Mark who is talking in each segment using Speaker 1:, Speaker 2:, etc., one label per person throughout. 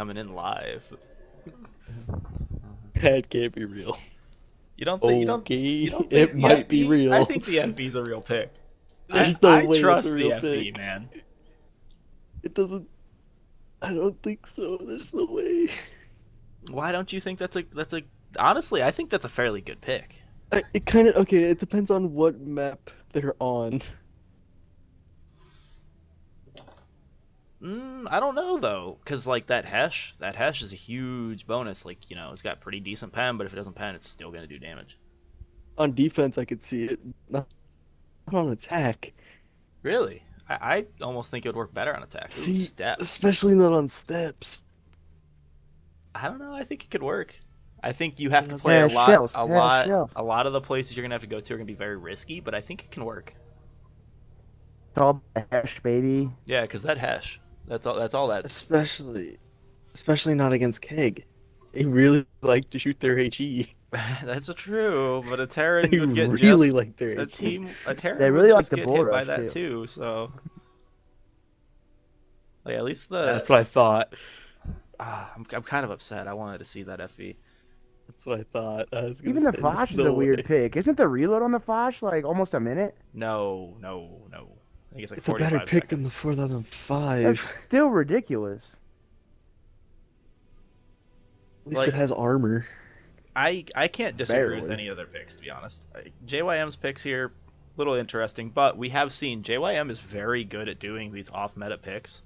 Speaker 1: coming in live.
Speaker 2: That can't be real.
Speaker 1: You don't think
Speaker 2: Okay,
Speaker 1: you don't
Speaker 2: it
Speaker 1: think the
Speaker 2: might be
Speaker 1: FV? I
Speaker 2: real.
Speaker 1: think the FV's a real pick. I
Speaker 2: There's no
Speaker 1: I
Speaker 2: way it's a
Speaker 1: trust the
Speaker 2: real
Speaker 1: FV,
Speaker 2: pick.
Speaker 1: man.
Speaker 2: It doesn't. I don't think so. There's no way.
Speaker 1: Why don't you think that's a honestly, I think that's a fairly good pick.
Speaker 2: It kind of okay. It depends on what map they're on.
Speaker 1: I don't know though, cause like that hash is a huge bonus. Like it's got pretty decent pen, but if it doesn't pen, it's still gonna do damage.
Speaker 2: On defense, I could see it. Not on attack.
Speaker 1: Really, I almost think it would work better on attack. Ooh,
Speaker 2: See,
Speaker 1: steps.
Speaker 2: especially not on steps.
Speaker 1: I don't know. I think it could work. I think you have to
Speaker 2: That's
Speaker 1: play a
Speaker 2: what-
Speaker 1: lot,
Speaker 3: Shells.
Speaker 1: a
Speaker 3: Yeah,
Speaker 1: lot,
Speaker 3: shells.
Speaker 1: a lot of the places you're gonna have to go to are gonna be very risky, but I think it can work.
Speaker 3: It's all the hash, baby.
Speaker 1: Yeah, because that hash, that's all. That's all. That's
Speaker 2: Especially not against Keg. They really like to shoot their HE.
Speaker 1: that's true. But a Terran
Speaker 2: They
Speaker 1: would get
Speaker 2: really
Speaker 1: just
Speaker 2: like their
Speaker 1: a
Speaker 2: HE.
Speaker 1: team. A
Speaker 3: They
Speaker 1: Terran would
Speaker 3: really like
Speaker 1: just
Speaker 3: the
Speaker 1: get
Speaker 3: bull
Speaker 1: hit by
Speaker 3: rush
Speaker 1: that
Speaker 3: too.
Speaker 1: too. So, like, at least the
Speaker 2: That's what I thought.
Speaker 1: I'm kind of upset. I wanted to see that FE.
Speaker 2: That's what I thought. I was gonna
Speaker 3: Even the
Speaker 2: say there's
Speaker 3: flash is a
Speaker 2: no
Speaker 3: weird
Speaker 2: way.
Speaker 3: pick. Isn't the reload on the flash like almost a minute?
Speaker 1: No, no, no. I think it's like
Speaker 2: It's a better
Speaker 1: 45
Speaker 2: pick than the
Speaker 1: seconds.
Speaker 2: 4005.
Speaker 3: That's still ridiculous.
Speaker 2: At least it
Speaker 1: Like,
Speaker 2: has armor.
Speaker 1: I can't disagree with
Speaker 3: Barely.
Speaker 1: any other picks, to be honest. JYM's picks here, little interesting, but we have seen JYM is very good at doing these off meta picks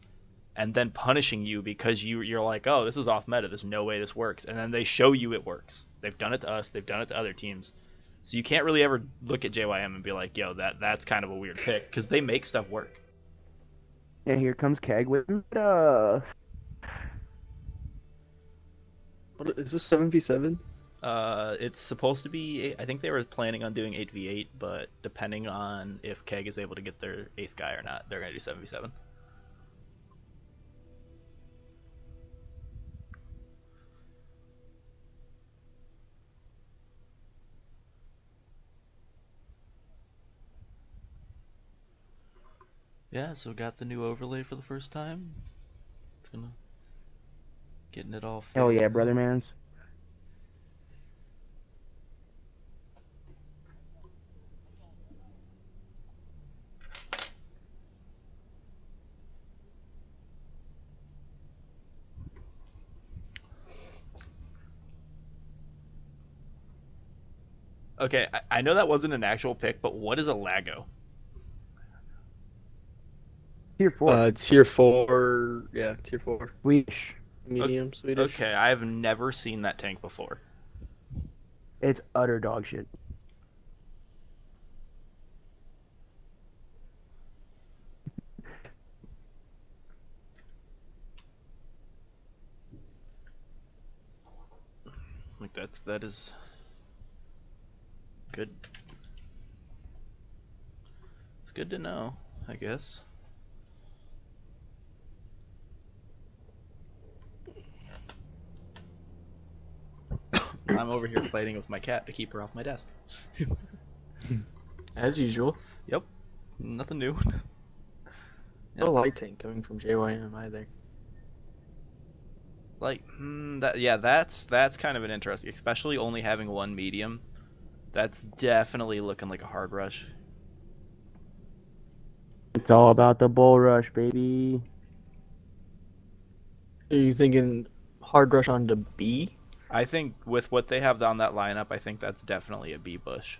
Speaker 1: and then punishing you because you're like, oh, this is off meta. There's no way this works, and then they show you it works. They've done it to us. They've done it to other teams. So you can't really ever look at JYM and be like, yo, that's kind of a weird pick because they make stuff work.
Speaker 3: And here comes Keg with
Speaker 2: What is this 7v7?
Speaker 1: It's supposed to be. I think they were planning on doing 8v8, but depending on if Keg is able to get their eighth guy or not, they're gonna do 7v7. Yeah, so got the new overlay for the first time. It's gonna getting it all
Speaker 3: hell
Speaker 1: figured
Speaker 3: yeah,
Speaker 1: out.
Speaker 3: brother mans.
Speaker 1: Okay, I know that wasn't an actual pick, but what is a Lago?
Speaker 3: Tier 4.
Speaker 2: Tier 4. Yeah, tier 4.
Speaker 3: Swedish.
Speaker 2: Medium Swedish.
Speaker 1: Okay, I've never seen that tank before.
Speaker 3: It's utter dog shit.
Speaker 1: Like that is good. It's good to know, I guess. I'm over here fighting with my cat to keep her off my desk.
Speaker 2: As usual.
Speaker 1: Yep, nothing new.
Speaker 2: No light tank coming from JYM either.
Speaker 1: Like, that's kind of an interesting, especially only having one medium. That's definitely looking like a hard rush.
Speaker 3: It's all about the bull rush, baby.
Speaker 2: Are you thinking hard rush onto B?
Speaker 1: I think with what they have on that lineup, I think that's definitely a B bush.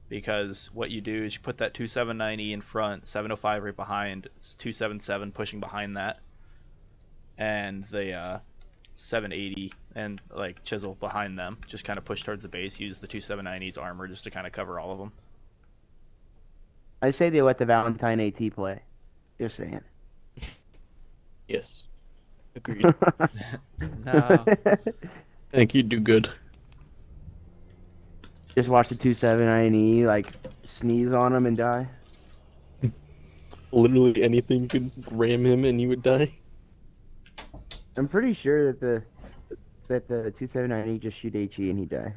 Speaker 1: Because what you do is you put that 279E in front, 705 right behind, it's 277 pushing behind that, and the 780 and like chisel behind them. Just kind of push towards the base. Use the 279E's armor just to kind of cover all of them.
Speaker 3: I say they let the Valentine AT play. Just saying.
Speaker 2: Yes. Agreed.
Speaker 1: No.
Speaker 2: I think you'd do good.
Speaker 3: Just watch the 279E like sneeze on him and die.
Speaker 2: Literally anything could ram him and he would die.
Speaker 3: I'm pretty sure that the 279E just shoot HE and he die.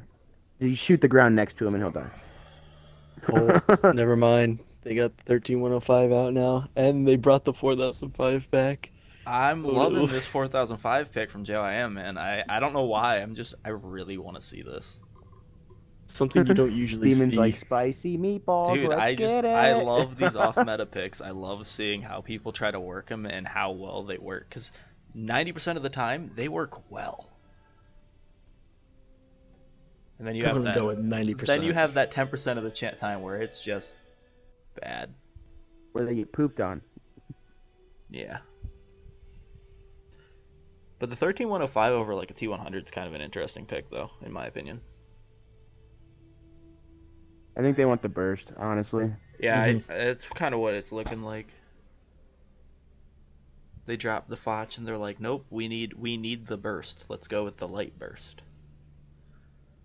Speaker 3: You shoot the ground next to him and he'll die.
Speaker 2: Oh, never mind. They got the 13105 out now, and they brought the 4005 back.
Speaker 1: I'm
Speaker 2: Oh no.
Speaker 1: loving this 4005 pick from JYM, man. I don't know why. I really want to see this.
Speaker 2: Something you don't usually
Speaker 3: Demons like
Speaker 2: see.
Speaker 3: spicy meatballs.
Speaker 1: Dude,
Speaker 3: Let's get
Speaker 1: I
Speaker 3: it.
Speaker 1: love these off meta picks. I love seeing how people try to work them and how well they work, cuz 90% of the time they work well. And then you
Speaker 2: I'm
Speaker 1: have
Speaker 2: gonna
Speaker 1: that
Speaker 2: go with
Speaker 1: then you
Speaker 2: 90%.
Speaker 1: have that 10% of the time where it's just bad.
Speaker 3: Where they get pooped on.
Speaker 1: Yeah. But the 13105 over like a T100 is kind of an interesting pick though, in my opinion.
Speaker 3: I think they want the burst, honestly.
Speaker 1: Yeah,
Speaker 2: hmm
Speaker 1: it's kind of what it's looking like. They drop the Foch and they're like, "Nope, we need the burst. Let's go with the light burst."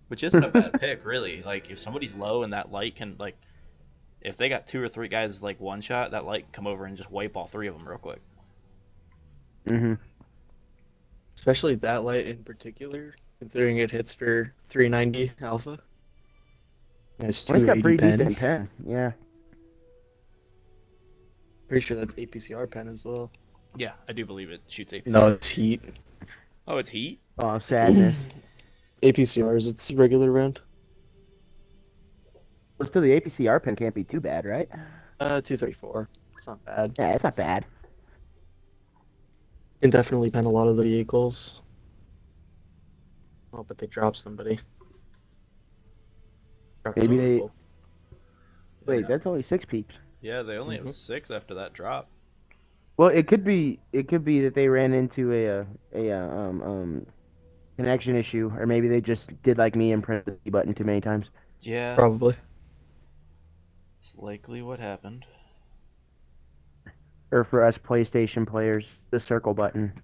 Speaker 1: Which isn't a bad pick, really. Like if somebody's low and that light can like if they got 2 or 3 guys like one shot, that light can come over and just wipe all 3 of them real quick.
Speaker 3: hmm
Speaker 2: Especially that light in particular, considering it hits for 390 alpha. It has
Speaker 3: Well, it's got
Speaker 2: 280
Speaker 3: pretty
Speaker 2: pen.
Speaker 3: decent pen. Yeah.
Speaker 2: Pretty sure that's APCR pen as well.
Speaker 1: Yeah, I do believe it shoots
Speaker 2: No,
Speaker 1: APCR.
Speaker 2: it's heat.
Speaker 1: Oh, it's heat?
Speaker 3: Oh, sadness.
Speaker 2: APCRs, it's regular round.
Speaker 3: Well, still, the APCR pen can't be too bad, right?
Speaker 2: 234. It's not bad.
Speaker 3: Yeah, it's not bad.
Speaker 2: Can definitely pen a lot of the vehicles. Oh, but they dropped somebody. Dropped
Speaker 3: Maybe
Speaker 2: two
Speaker 3: they.
Speaker 2: people.
Speaker 3: Wait, that's only 6 peeps.
Speaker 1: Yeah, they only have
Speaker 2: Mhm.
Speaker 1: 6 after that drop.
Speaker 3: Well, it could be. It could be that they ran into a connection issue, or maybe they just did like me and pressed the B button too many times.
Speaker 1: Yeah,
Speaker 2: Probably.
Speaker 1: it's likely what happened.
Speaker 3: Or for us PlayStation players, the circle button.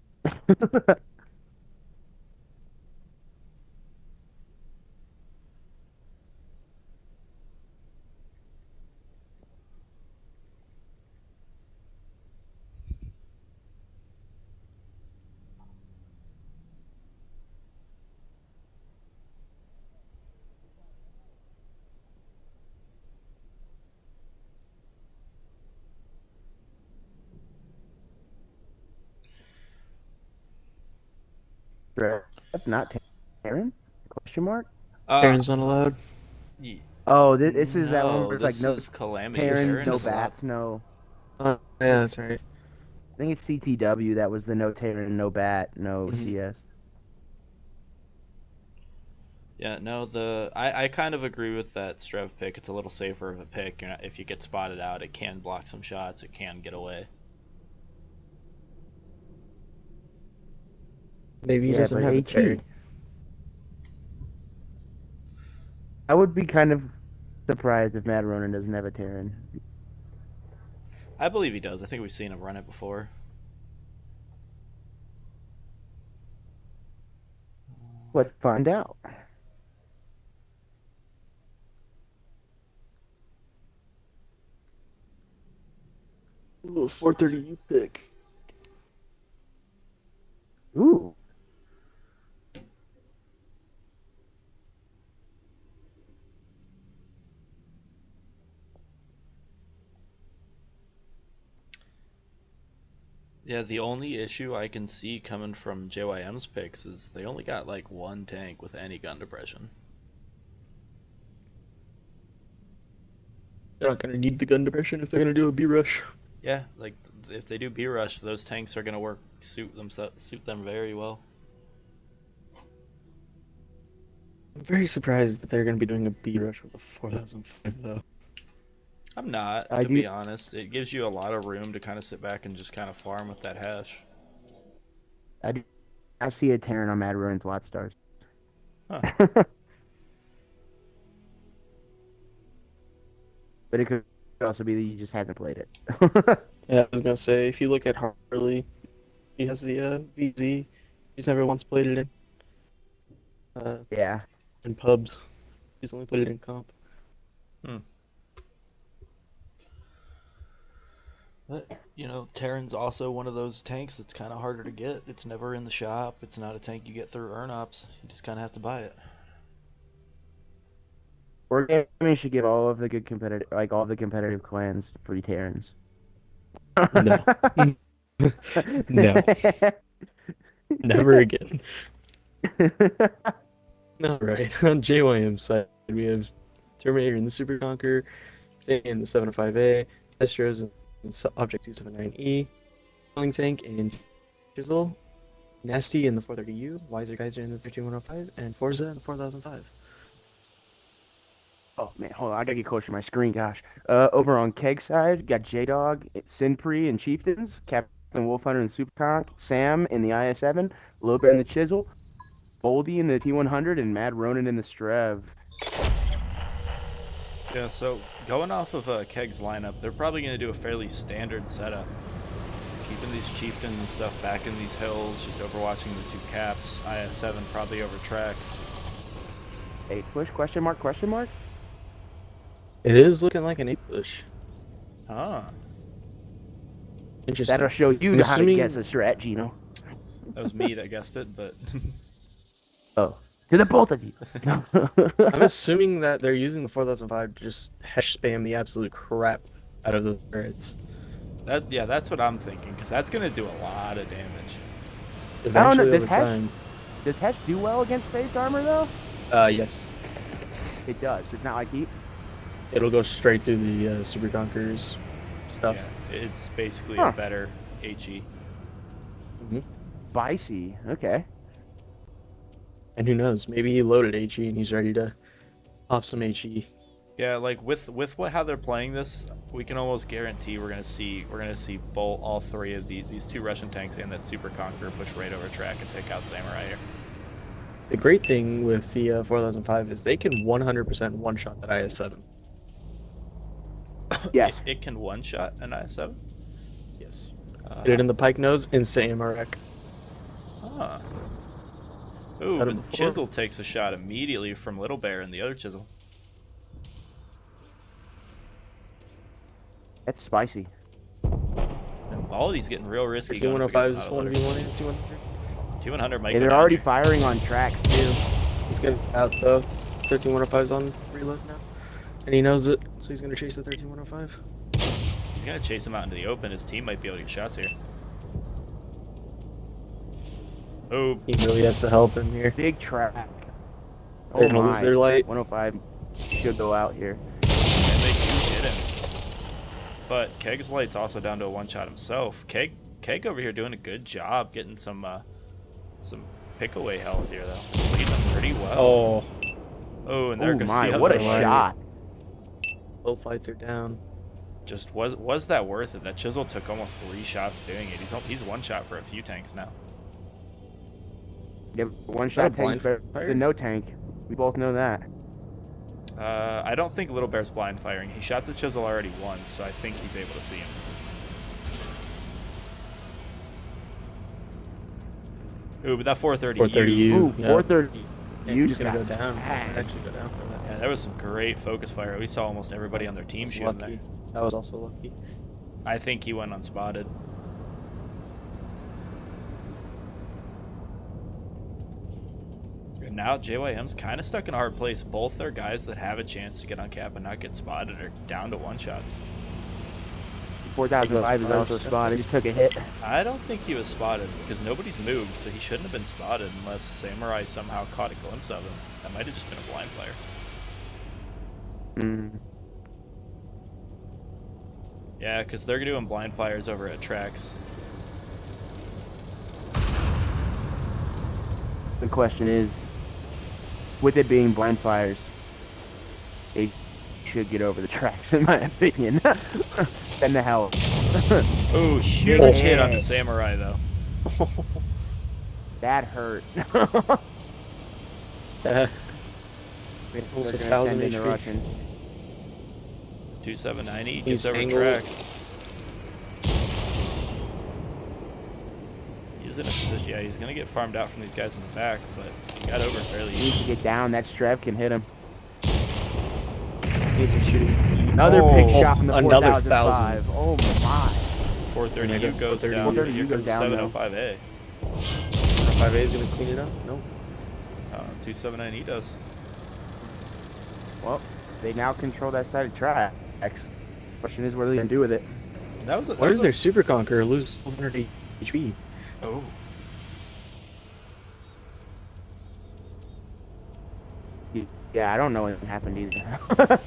Speaker 3: Not Terran? Question mark.
Speaker 1: Uh,
Speaker 2: Aaron's not allowed.
Speaker 1: y-
Speaker 3: Oh, this is that one
Speaker 1: no,
Speaker 3: where it's like
Speaker 1: this
Speaker 3: no
Speaker 1: is Calamity.
Speaker 3: Terrans,
Speaker 1: Terran
Speaker 3: no
Speaker 1: is not.
Speaker 3: bats, no.
Speaker 2: Yeah, that's right.
Speaker 3: I think it's CTW that was the no Terran, no bat, no
Speaker 2: Mhm.
Speaker 3: CS.
Speaker 1: Yeah, no, I kind of agree with that Strev pick. It's a little safer of a pick. You're not, if you get spotted out, it can block some shots. It can get away.
Speaker 2: Maybe he
Speaker 3: Yeah,
Speaker 2: doesn't
Speaker 3: but
Speaker 2: have a
Speaker 3: HE.
Speaker 2: Terran.
Speaker 3: I would be kind of surprised if Matt Ronan doesn't have a Terran.
Speaker 1: I believe he does. I think we've seen him run it before.
Speaker 3: Let's find out.
Speaker 2: Ooh, 430 U pick.
Speaker 3: Ooh.
Speaker 1: Yeah, the only issue I can see coming from JYM's picks is they only got like one tank with any gun depression.
Speaker 2: They're not gonna need the gun depression if they're gonna do a B rush.
Speaker 1: Yeah, like if they do B rush, those tanks are gonna suit them very well.
Speaker 2: I'm very surprised that they're gonna be doing a B rush with a 4005 though.
Speaker 1: I'm not,
Speaker 3: I
Speaker 1: to
Speaker 3: do
Speaker 1: be honest. It gives you a lot of room to kind of sit back and just kind of farm with that hash.
Speaker 3: I do I see a Terran on Matt Ronan's Watt Stars.
Speaker 1: Huh.
Speaker 3: But it could also be that he just hasn't played it.
Speaker 2: Yeah, I was gonna say if you look at Harley, he has the VZ. He's never once played it uh,
Speaker 3: Yeah.
Speaker 2: in pubs. He's only played it in comp.
Speaker 1: Hmm. But, you know, Terran's also one of those tanks that's kind of harder to get. It's never in the shop. It's not a tank you get through earn ops. You just kind of have to buy it.
Speaker 3: Wargaming should give all of the good competitive, like all the competitive clans free Terrans.
Speaker 2: No. No. Never again. All right. On JYM side, we have Terminator and the Super Conqueror, in the 705A, Astros and Object 279E, Killing Tank and Chisel, Nasty in the 430U, Wiser Geyser in the 13105, and Forza in the 4005.
Speaker 3: Oh man, hold on, I gotta get closer to my screen. Gosh. Over on Keg side, got J Dog, Sinpri, and Chieftains, Captain Wolfhunter and Superconk, Sam in the IS-7, Loper in the Chisel, Boldy in the T100, and Mad Ronin in the Strev.
Speaker 1: Yeah, so going off of Keg's lineup, they're probably going to do a fairly standard setup. Keeping these chieftains and stuff back in these hills, just overwatching the two caps. IS-7 probably over tracks.
Speaker 3: A push? Question mark? Question mark?
Speaker 2: It is looking like an 8 push.
Speaker 1: Ah,
Speaker 2: Interesting.
Speaker 3: That'll show you
Speaker 2: I'm
Speaker 3: how to
Speaker 2: assuming-
Speaker 3: guess a strat, Gino.
Speaker 1: that was me that guessed it, but
Speaker 3: Oh, to the both of you.
Speaker 2: I'm assuming that they're using the 4005 to just hesh spam the absolute crap out of the turrets.
Speaker 1: that's what I'm thinking, because that's going to do a lot of damage.
Speaker 2: Eventually,
Speaker 3: does
Speaker 2: over
Speaker 3: Hesh-
Speaker 2: time.
Speaker 3: Does Hesh do well against phased armor though?
Speaker 2: Yes.
Speaker 3: It does. It's not like heat.
Speaker 2: It'll go straight through the Super Conquerors stuff.
Speaker 1: Yeah, it's basically
Speaker 3: Huh.
Speaker 1: a better HE.
Speaker 3: Spicy. Okay.
Speaker 2: And who knows? Maybe he loaded HE and he's ready to pop some HE.
Speaker 1: Yeah, like with how they're playing this, we can almost guarantee we're gonna see all three of these two Russian tanks and that Super Conqueror push right over track and take out Samurai here.
Speaker 2: The great thing with the 4005 is they can 100% one-shot that IS-7.
Speaker 3: Yes.
Speaker 1: It can one shot an IS-7.
Speaker 2: Yes. Hit it in
Speaker 1: Uh,
Speaker 2: the pike nose, instant MRX.
Speaker 1: huh. Ooh,
Speaker 2: Had it
Speaker 1: but
Speaker 2: before.
Speaker 1: Chisel takes a shot immediately from Little Bear and the other Chisel.
Speaker 3: That's spicy.
Speaker 1: And Baldy's getting real risky. going up
Speaker 2: 105 is
Speaker 1: against
Speaker 2: 1v1 and 200.
Speaker 1: T100 might
Speaker 3: Yeah,
Speaker 1: go
Speaker 3: they're
Speaker 1: down
Speaker 3: already
Speaker 1: here.
Speaker 3: firing on tracks too.
Speaker 2: He's getting out though. 13105's on reload now. And he knows it, so he's going to chase the 13105.
Speaker 1: He's gonna chase him out into the open. His team might be able to get shots here. Oh,
Speaker 2: He really has to help him here.
Speaker 3: Big track. Oh
Speaker 2: They're going to lose
Speaker 3: my.
Speaker 2: their light.
Speaker 3: 105 should go out here.
Speaker 1: and they do hit him. But Keg's light's also down to a one shot himself. Keg over here doing a good job getting some pick away health here though. Leading them pretty well.
Speaker 2: Oh,
Speaker 1: Oh, and there
Speaker 3: Oh
Speaker 1: goes
Speaker 3: my,
Speaker 1: the
Speaker 3: what a
Speaker 1: other one.
Speaker 3: shot.
Speaker 2: both lights are down.
Speaker 1: Just was that worth it? That Chisel took almost 3 shots doing it. He's one shot for a few tanks now.
Speaker 3: Yeah, one
Speaker 2: Is that a
Speaker 3: shot tank's better
Speaker 2: fire?
Speaker 3: than no tank. We both know that.
Speaker 1: I don't think Little Bear's blind firing. He shot the Chisel already once, so I think he's able to see him. Ooh, but that 430
Speaker 2: 430U.
Speaker 3: Ooh,
Speaker 2: Yeah.
Speaker 3: 430.
Speaker 2: And
Speaker 3: You
Speaker 2: he's
Speaker 3: just
Speaker 2: going to
Speaker 3: got
Speaker 2: go down.
Speaker 3: tagged.
Speaker 2: Actually go down for that.
Speaker 1: Yeah, that was some great focus fire. We saw almost everybody on their team
Speaker 2: That was
Speaker 1: shooting
Speaker 2: lucky.
Speaker 1: there.
Speaker 2: That was also lucky.
Speaker 1: I think he went unspotted. And now JYM's kind of stuck in a hard place. Both their guys that have a chance to get on cap and not get spotted are down to one shots.
Speaker 3: 4005 is also spotted. Just took a hit.
Speaker 1: I don't think he was spotted because nobody's moved, so he shouldn't have been spotted unless Samurai somehow caught a glimpse of him. That might have just been a blind flare.
Speaker 3: Mm.
Speaker 1: Yeah, because they're doing blind fires over at tracks.
Speaker 3: The question is, with it being blind fires, they should get over the tracks, in my opinion. Send the hell.
Speaker 1: Oh, huge
Speaker 2: Oh.
Speaker 1: hit on the Samurai though.
Speaker 3: That hurt.
Speaker 2: Yeah.
Speaker 3: They're
Speaker 2: Almost
Speaker 3: gonna
Speaker 2: 1,000
Speaker 3: send in the
Speaker 2: HP.
Speaker 3: Russian.
Speaker 1: 279E
Speaker 2: He's
Speaker 1: gets over
Speaker 2: angled.
Speaker 1: tracks. He's in a position, yeah, he's gonna get farmed out from these guys in the back, but he got over fairly
Speaker 3: He needs to
Speaker 1: easy.
Speaker 3: get down. That Strev can hit him.
Speaker 2: He's shooting.
Speaker 3: Another
Speaker 1: Oh,
Speaker 3: big shot from the
Speaker 2: another
Speaker 3: 4005. Oh my.
Speaker 1: 430U
Speaker 2: And I guess
Speaker 1: goes
Speaker 2: 430U.
Speaker 1: down.
Speaker 3: 430U
Speaker 1: Here
Speaker 3: goes
Speaker 1: comes
Speaker 3: down, though.
Speaker 1: 705A.
Speaker 2: 5A is going to clean it up? No.
Speaker 1: 279E does.
Speaker 3: Well, They now control that side of tracks. Question is, what are they gonna do with it?
Speaker 1: That
Speaker 2: Why
Speaker 1: was
Speaker 2: did
Speaker 1: a
Speaker 2: their Super Conqueror lose 100 HP?
Speaker 1: oh.
Speaker 3: Yeah, I don't know what happened either.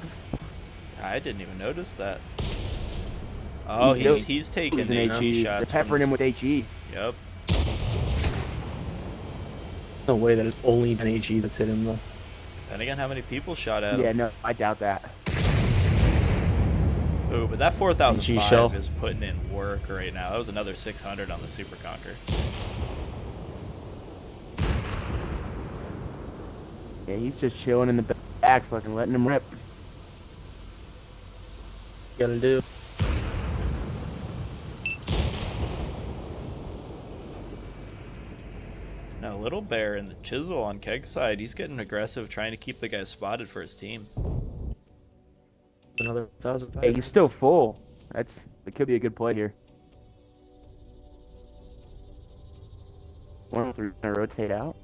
Speaker 1: I didn't even notice that. Oh,
Speaker 3: He's still
Speaker 1: he's taking
Speaker 3: losing
Speaker 1: HE
Speaker 3: HE. They're
Speaker 1: shots from
Speaker 3: peppering him
Speaker 1: this.
Speaker 3: with HE.
Speaker 1: Yep.
Speaker 2: No way that it's only 10 HE that's hit him though.
Speaker 1: Depending on how many people shot at him.
Speaker 3: Yeah, no, I doubt that.
Speaker 1: Ooh, but that
Speaker 2: HE shell.
Speaker 1: 4005 is putting in work right now. That was another 600 on the Super Conquer.
Speaker 3: Yeah, he's just chilling in the back, fucking letting him rip.
Speaker 2: Gotta do.
Speaker 1: Now, Little Bear in the Chisel on Keg's side, he's getting aggressive, trying to keep the guy spotted for his team.
Speaker 2: Another 1,005.
Speaker 3: Hey, he's still full. That could be a good play here. One of them gonna rotate out.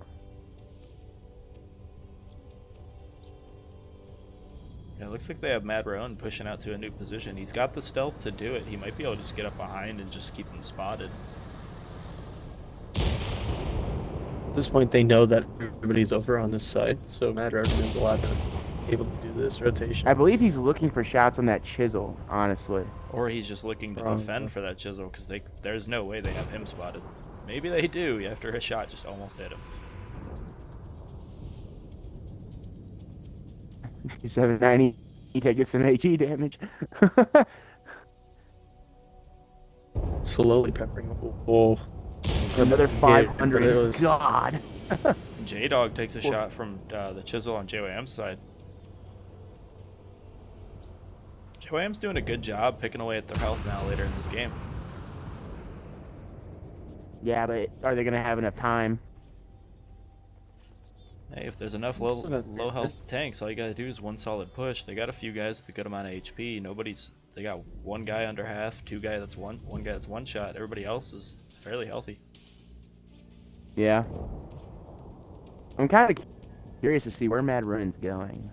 Speaker 1: Yeah, it looks like they have Mad Roan pushing out to a new position. He's got the stealth to do it. He might be able to just get up behind and just keep him spotted.
Speaker 2: At this point, they know that everybody's over on this side, so Mad Rogan is allowed to be able to do this rotation.
Speaker 3: I believe he's looking for shots on that chisel, honestly.
Speaker 1: Or he's just looking to defend for that Chisel, because there's no way they have him spotted. Maybe they do, after a shot just almost hit him.
Speaker 3: 790, he takes some HE damage.
Speaker 2: Slowly peppering. Oh,
Speaker 3: Another
Speaker 2: but
Speaker 3: 500.
Speaker 2: it was-
Speaker 3: God.
Speaker 1: J-Dog takes a shot from the Chisel on JYM's side. JYM's doing a good job picking away at their health now later in this game.
Speaker 3: Yeah, but are they gonna have enough time?
Speaker 1: Hey, if there's enough low health tanks, all you gotta do is one solid push. They got a few guys with a good amount of HP. They got one guy under half, one guy that's one shot. Everybody else is fairly healthy.
Speaker 3: Yeah. I'm kind of curious to see where Mad Ruin's going.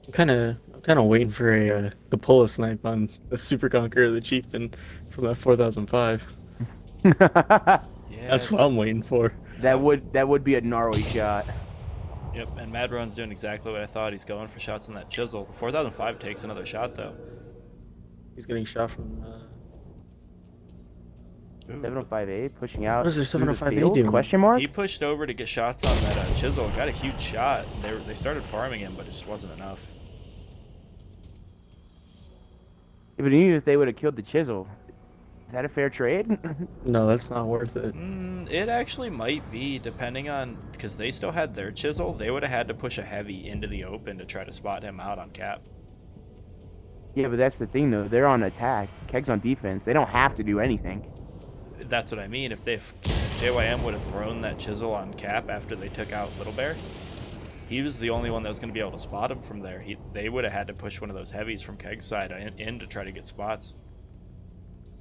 Speaker 2: I'm kind of waiting for a pull a snipe on the Super Conqueror, the Chieftain, from that 4005.
Speaker 1: Yeah,
Speaker 2: That's what I'm waiting for.
Speaker 3: That would be a gnarly shot.
Speaker 1: Yep, and Mad Run's doing exactly what I thought. He's going for shots on that Chisel. The 4005 takes another shot though.
Speaker 2: He's getting shot from.
Speaker 3: 705A pushing out.
Speaker 2: What is their
Speaker 3: through the
Speaker 2: 705A
Speaker 3: field?
Speaker 2: doing?
Speaker 3: Question mark?
Speaker 1: He pushed over to get shots on that Chisel. Got a huge shot. They started farming him, but it just wasn't enough.
Speaker 3: Yeah, but even if they would have killed the chisel, is that a fair trade?
Speaker 2: No, that's not worth it.
Speaker 1: It actually might be, depending on, because they still had their Chisel. They would have had to push a heavy into the open to try to spot him out on cap.
Speaker 3: Yeah, but that's the thing though. They're on attack. Keg's on defense. They don't have to do anything.
Speaker 1: That's what I mean. If JYM would have thrown that Chisel on cap after they took out Little Bear, he was the only one that was going to be able to spot him from there. They would have had to push one of those heavies from Keg's side in to try to get spots.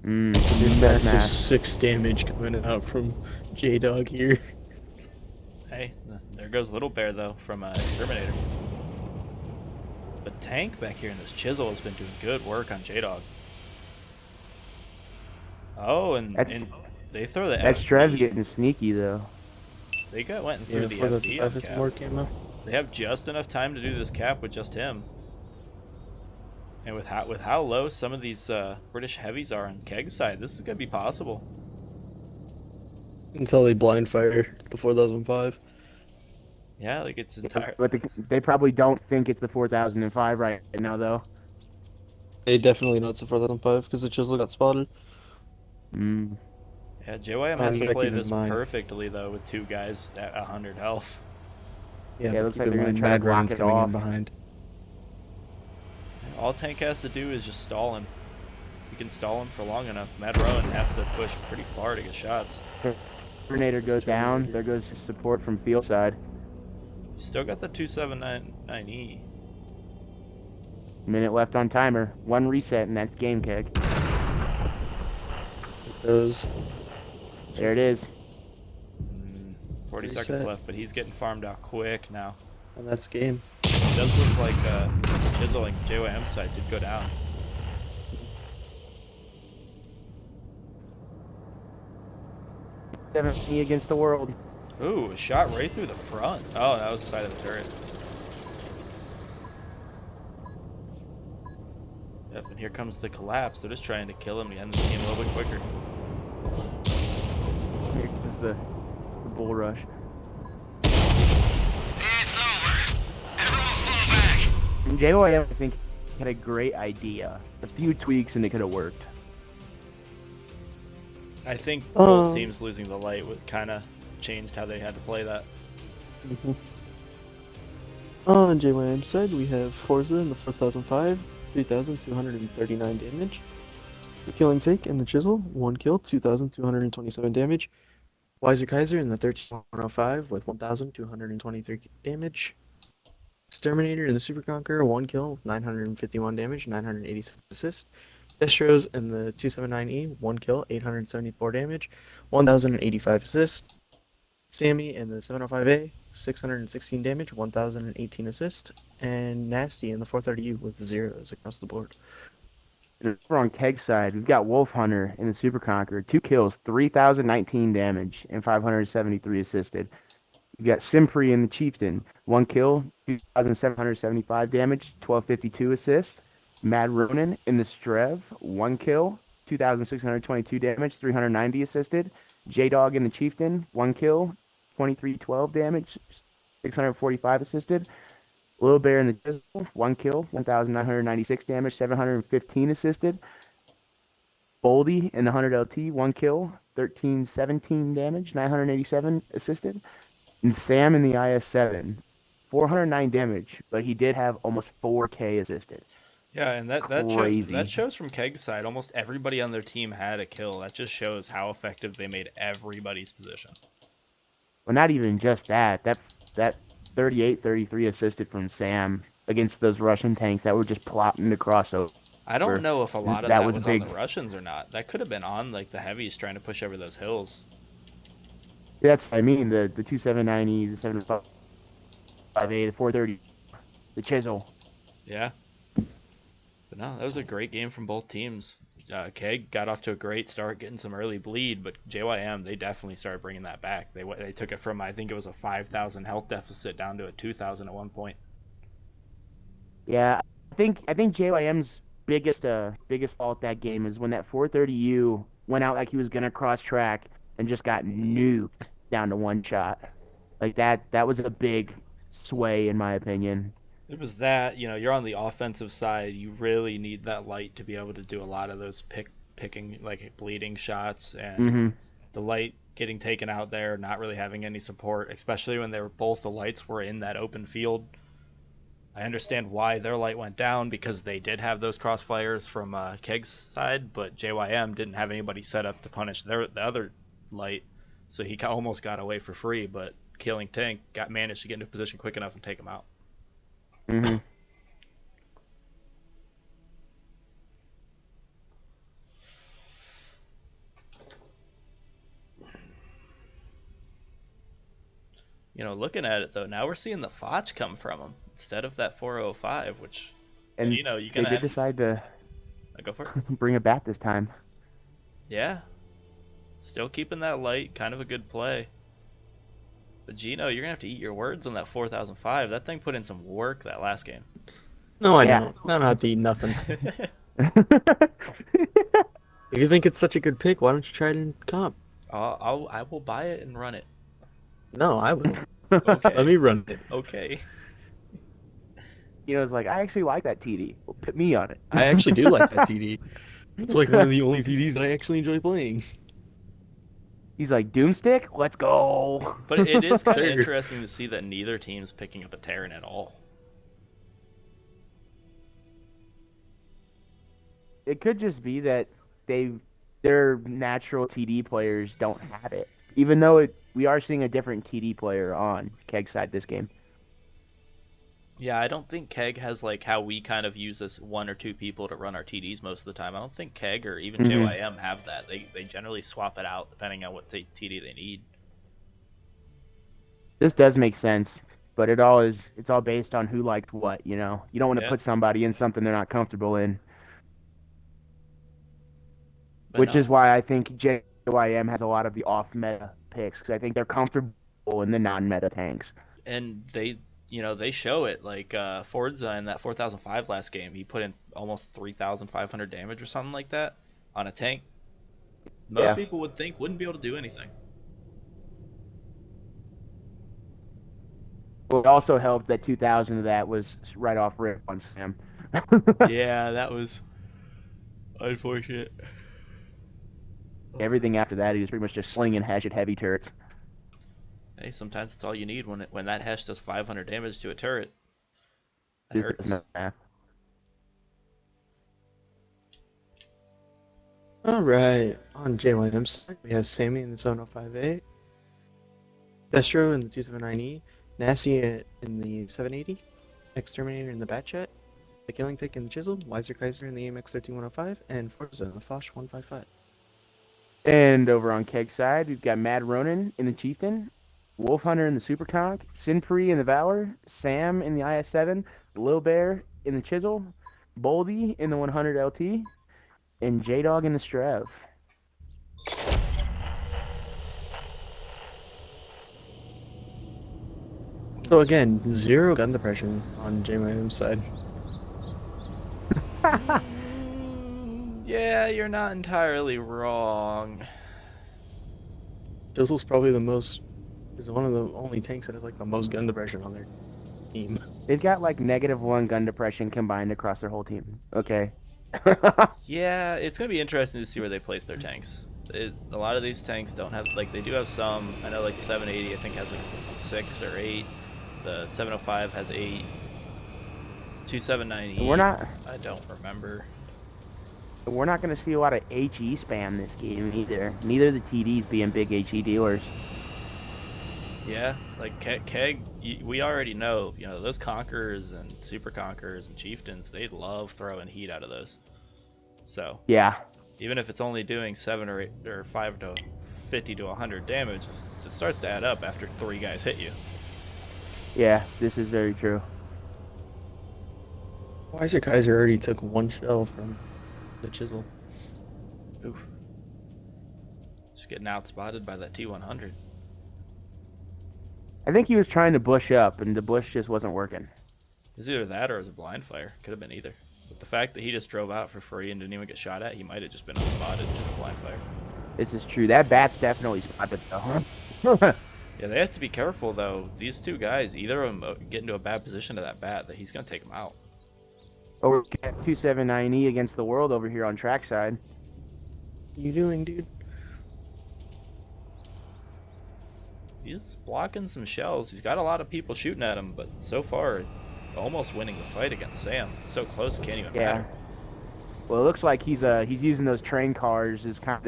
Speaker 2: Massive 6 damage coming out from J-Dog here.
Speaker 1: Hey, there goes Little Bear though from Exterminator. But Tank back here in this Chisel has been doing good work on J-Dog. Oh, and they throw the
Speaker 3: That
Speaker 1: FP.
Speaker 3: Strev's getting sneaky though.
Speaker 1: They went and threw the
Speaker 2: for those
Speaker 1: FP on
Speaker 2: FS
Speaker 1: cap.
Speaker 2: more camo.
Speaker 1: They have just enough time to do this cap with just him. And with how low some of these British heavies are on Keg's side, this is gonna be possible.
Speaker 2: Until they blind fire the 4005.
Speaker 1: Yeah, like it's
Speaker 3: Yeah,
Speaker 1: entire.
Speaker 3: but they probably don't think it's the 4005 right now though.
Speaker 2: They definitely know it's a 4005 because the Chisel got spotted.
Speaker 1: Yeah, JYM has to play this perfectly though with two guys at 100 health.
Speaker 2: Yeah,
Speaker 3: it looks
Speaker 2: keep
Speaker 3: like
Speaker 2: in
Speaker 3: they're gonna
Speaker 2: mind,
Speaker 3: try to
Speaker 2: Mad
Speaker 3: block
Speaker 2: Run's
Speaker 3: it
Speaker 2: coming
Speaker 3: off.
Speaker 2: in behind.
Speaker 1: All Tank has to do is just stall him. He can stall him for long enough. Mad Rowan has to push pretty far to get shots.
Speaker 3: Terminator goes down. There goes his support from field side.
Speaker 1: He's still got the 279E.
Speaker 3: Minute left on timer. One reset, and that's game, Keg.
Speaker 2: Those.
Speaker 3: There it is.
Speaker 1: 40 seconds left, but he's getting farmed out quick now.
Speaker 2: And that's game.
Speaker 1: It does look like chiseling JYM side did go down.
Speaker 3: 70 against the world.
Speaker 1: Ooh, a shot right through the front. Oh, that was the side of the turret. Yep, and here comes the collapse. They're just trying to kill him to end this game a little bit quicker.
Speaker 3: Here comes the bull rush.
Speaker 4: It's over. Everyone fall back.
Speaker 3: And JYM, I think, had a great idea. A few tweaks and it could have worked.
Speaker 1: I think both teams losing the light would kind of changed how they had to play that.
Speaker 2: On JYM side, we have Forza in the 4005, 3,239 damage. The Killing Tank in the Chisel, 1 kill, 2,227 damage. Wiser Kaiser in the 13105 with 1,223 damage. Exterminator in the Super Conqueror, 1 kill, 951 damage, 986 assist. Destros in the 279E, 1 kill, 874 damage, 1,085 assist. Sammy in the 705A, 616 damage, 1,018 assist. And Nasty in the 430U with zeros across the board.
Speaker 3: And over on Keg side, we've got Wolf Hunter in the Super Conqueror, 2 kills, 3,019 damage, and 573 assisted. We've got Simpri in the Chieftain, 1 kill, 2,775 damage, 1,252 assist. Mad Ronin in the Strev, 1 kill, 2,622 damage, 390 assisted. J-Dog in the Chieftain, 1 kill, 2,312 damage, 645 assisted. Little Bear in the Chisel, 1 kill, 1,996 damage, 715 assisted. Boldy in the 100 LT, 1 kill, 1,317 damage, 987 assisted. And Sam in the IS-7, 409 damage, but he did have almost 4K assisted.
Speaker 1: Yeah, and that
Speaker 3: Crazy.
Speaker 1: shows from Keg's side. Almost everybody on their team had a kill. That just shows how effective they made everybody's position.
Speaker 3: Well, not even just that. That 38-33 assisted from Sam against those Russian tanks that were just plotting to cross over.
Speaker 1: I don't know if a lot of
Speaker 3: That
Speaker 1: that
Speaker 3: was
Speaker 1: was
Speaker 3: big.
Speaker 1: on the Russians or not. That could have been on like the heavies trying to push over those hills.
Speaker 3: That's what I mean. The 279E, the 755A, the 430, the Chisel.
Speaker 1: Yeah. But no, that was a great game from both teams. Keg got off to a great start, getting some early bleed, but JYM, they definitely started bringing that back. They took it from, I think it was a 5,000 health deficit down to a 2,000 at one point.
Speaker 3: Yeah, I think JYM's biggest fault that game is when that 430U went out like he was gonna cross track and just got nuked down to one shot. Like that was a big sway in my opinion.
Speaker 1: It was that, you're on the offensive side. You really need that light to be able to do a lot of those picking, like bleeding shots, and
Speaker 3: Mm-hmm.
Speaker 1: the light getting taken out there, not really having any support, especially when both the lights were in that open field. I understand why their light went down because they did have those crossfires from Keg's side, but JYM didn't have anybody set up to punish the other light, so he almost got away for free. But Killing Tank managed to get into position quick enough and take him out.
Speaker 3: Mm-hmm.
Speaker 1: Looking at it though, now we're seeing the Foch come from him instead of that 405, which
Speaker 3: And
Speaker 1: you
Speaker 3: they
Speaker 1: gonna
Speaker 3: did
Speaker 1: have.
Speaker 3: decide to
Speaker 1: Go for it.
Speaker 3: bring it back this time.
Speaker 1: Yeah, still keeping that light, kind of a good play. But Gino, you're gonna have to eat your words on that 4005. That thing put in some work that last game.
Speaker 2: No, I
Speaker 3: Yeah.
Speaker 2: don't. I don't have to eat nothing. If you think it's such a good pick, why don't you try it in comp?
Speaker 1: I will buy it and run it.
Speaker 2: No, I will.
Speaker 1: Okay.
Speaker 2: Let me run it.
Speaker 1: Okay.
Speaker 3: It's like I actually like that TD. Well, put me on it.
Speaker 2: I actually do like that TD. It's like one of the only TDs that I actually enjoy playing.
Speaker 3: He's like Doomstick. Let's go.
Speaker 1: But it is kind of
Speaker 2: Sure.
Speaker 1: interesting to see that neither team's picking up a Terran at all.
Speaker 3: It could just be that their natural TD players don't have it. Even though we are seeing a different TD player on Keg side this game.
Speaker 1: Yeah, I don't think Keg has like how we kind of use this one or two people to run our TDs most of the time. I don't think Keg or even JYM have that. They generally swap it out depending on what TD they need.
Speaker 3: This does make sense. but it's all based on who liked what, you know. You don't want to
Speaker 1: Yeah,
Speaker 3: put somebody in something they're not comfortable in,
Speaker 1: but
Speaker 3: which is
Speaker 1: no,
Speaker 3: why I think JYM has a lot of the off meta picks because I think they're comfortable in the non meta tanks.
Speaker 1: and they show it like Forza in that 4005 last game. He put in almost 3,500 damage or something like that on a tank. Most
Speaker 3: Yeah.
Speaker 1: people would think wouldn't be able to do anything.
Speaker 3: Well, it also helped that 2,000 of that was right off rip on Sam.
Speaker 1: Yeah, that was unfortunate.
Speaker 3: Everything after that, he was pretty much just slinging Hesh at heavy turrets.
Speaker 1: Hey, sometimes it's all you need when that Hesh does 500 damage to a turret. That
Speaker 3: Just does
Speaker 1: hurts.
Speaker 3: no math.
Speaker 2: All right, on JYM side, we have Sammy in the 705A, Destro in the 279E, Nasty in the 780, Exterminator in the Batchat, the Killing Tick in the Chisel, Wiser Kaiser in the AMX 13105, and Forza in the Foch 155.
Speaker 3: And over on Keg side, we've got Mad Ronin in the Chieftain, Wolf Hunter in the Superconk, Sinpree in the Valor, Sam in the IS-7, Lil Bear in the Chisel, Boldy in the 100 LT, and J-Dog in the Strev.
Speaker 2: So again, zero gun depression on JYM side.
Speaker 1: Yeah, you're not entirely wrong.
Speaker 2: Chisel's probably is one of the only tanks that has like the most gun depression on their team.
Speaker 3: They've got like -1 gun depression combined across their whole team. Okay.
Speaker 1: Yeah, it's gonna be interesting to see where they place their tanks. A lot of these tanks don't have they do have some. I know like the 780 I think has like 6 or 8. The 705 has 8. 279E.
Speaker 3: We're not
Speaker 1: I don't remember.
Speaker 3: we're not going to see a lot of HE spam this game either. Neither of the TDs being big HE dealers.
Speaker 1: Yeah, like Keg, we already know, those Conquerors and Super Conquerors and Chieftains, they love throwing heat out of those. So,
Speaker 3: Yeah.
Speaker 1: even if it's only doing 7 or 8 or 5 to 50 to 100 damage, it starts to add up after 3 guys hit you.
Speaker 3: Yeah, this is very true.
Speaker 2: Wiser Kaiser already took one shell from the Chisel.
Speaker 1: Oof. Just getting outspotted by that T100.
Speaker 3: I think he was trying to bush up, and the bush just wasn't working.
Speaker 1: It was either that or it was a blind fire. Could have been either. But the fact that he just drove out for free and didn't even get shot at, he might have just been unspotted in a blind fire.
Speaker 3: This is true. That bat's definitely spotted, though.
Speaker 1: Yeah, they have to be careful, though. These 2 guys, either of them get into a bad position to that bat, that he's going to take them out.
Speaker 3: Over at 279E against the world over here on trackside.
Speaker 2: What you doing, dude?
Speaker 1: He's blocking some shells. He's got a lot of people shooting at him, but so far, almost winning the fight against Sam. So close, can't even matter.
Speaker 3: Well, it looks like he's using those train cars as kind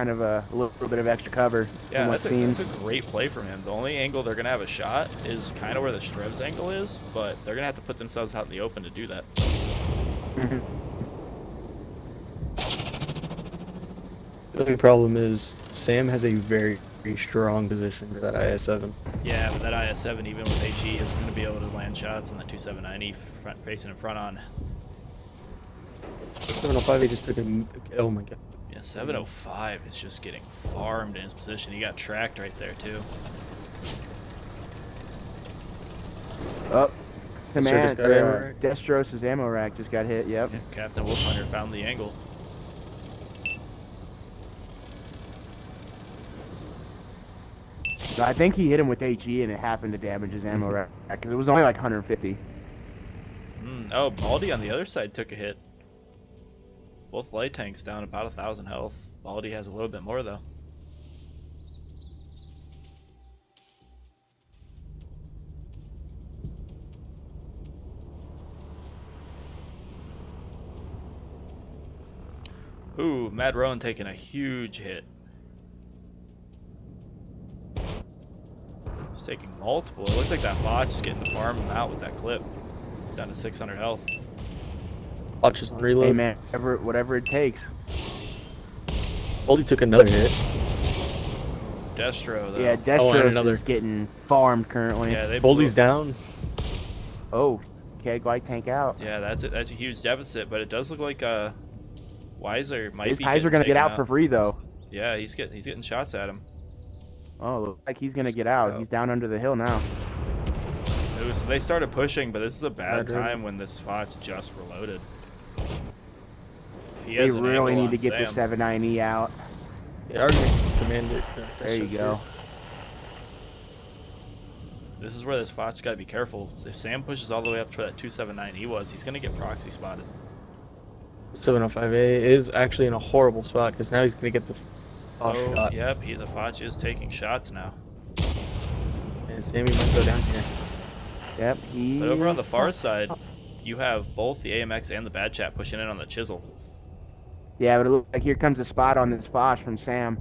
Speaker 3: of a little bit of extra cover.
Speaker 1: Yeah, that's a great play from him. The only angle they're gonna have a shot is kind of where the Strev's angle is, but they're gonna have to put themselves out in the open to do that.
Speaker 2: The only problem is Sam has a very, very strong position for that IS-7.
Speaker 1: Yeah, but that IS-7, even with HE, isn't gonna be able to land shots on the 279E facing in front on.
Speaker 2: 705, he just took a... Oh my god.
Speaker 1: Yeah, 705 is just getting farmed in his position. He got tracked right there, too.
Speaker 3: Oh, command.
Speaker 2: ammo rack.
Speaker 3: Destros' ammo rack just got hit. Yep.
Speaker 1: Yeah, Captain Wolfhunter found the angle.
Speaker 3: I think he hit him with HE and it happened to damage his ammo rack because it was only like 150.
Speaker 1: Oh, Baldy on the other side took a hit. Both light tanks down about 1,000 health. Baldy has a little bit more though. Ooh, Mad Rowan taking a huge hit. He's taking multiple. It looks like that Foch is getting to farm him out with that clip. He's down to 600 health.
Speaker 2: Watch is on reload.
Speaker 3: Hey man, whatever it takes.
Speaker 2: Boldy took another hit.
Speaker 1: Destro, though.
Speaker 3: Yeah,
Speaker 2: and
Speaker 3: Destros
Speaker 2: another.
Speaker 3: is getting farmed currently.
Speaker 1: Yeah, they
Speaker 2: Boldy's
Speaker 1: blew-
Speaker 2: down.
Speaker 3: Oh, Keg light tank out.
Speaker 1: Yeah, that's it. That's a huge deficit, but it does look like Weiser might
Speaker 3: His
Speaker 1: be
Speaker 3: Kaiser
Speaker 1: getting
Speaker 3: gonna get
Speaker 1: taken
Speaker 3: out for free though.
Speaker 1: Yeah, he's getting shots at him.
Speaker 3: Oh, looks like he's gonna get out. He's down under the hill now.
Speaker 1: Ooh, so they started pushing, but this is a bad
Speaker 2: Bad
Speaker 1: time
Speaker 2: room.
Speaker 1: when this Foch just reloaded. If he
Speaker 3: They
Speaker 1: has an
Speaker 3: really
Speaker 1: angle
Speaker 3: need to
Speaker 1: on
Speaker 3: get
Speaker 1: Sam,
Speaker 3: the 790 out.
Speaker 2: Yeah, argument commander.
Speaker 3: There you go.
Speaker 1: This is where this Foch got to be careful. If Sam pushes all the way up to that 279 he was, he's going to get proxy spotted.
Speaker 2: 705A is actually in a horrible spot because now he's gonna get the shot.
Speaker 1: Yep, the Foch is taking shots now.
Speaker 2: And Sammy might go down here.
Speaker 3: Yep, he.
Speaker 1: But over on the far side, you have both the AMX and the Bad Chat pushing in on the Chisel.
Speaker 3: Yeah, but it looks like here comes a spot on this Foch from Sam.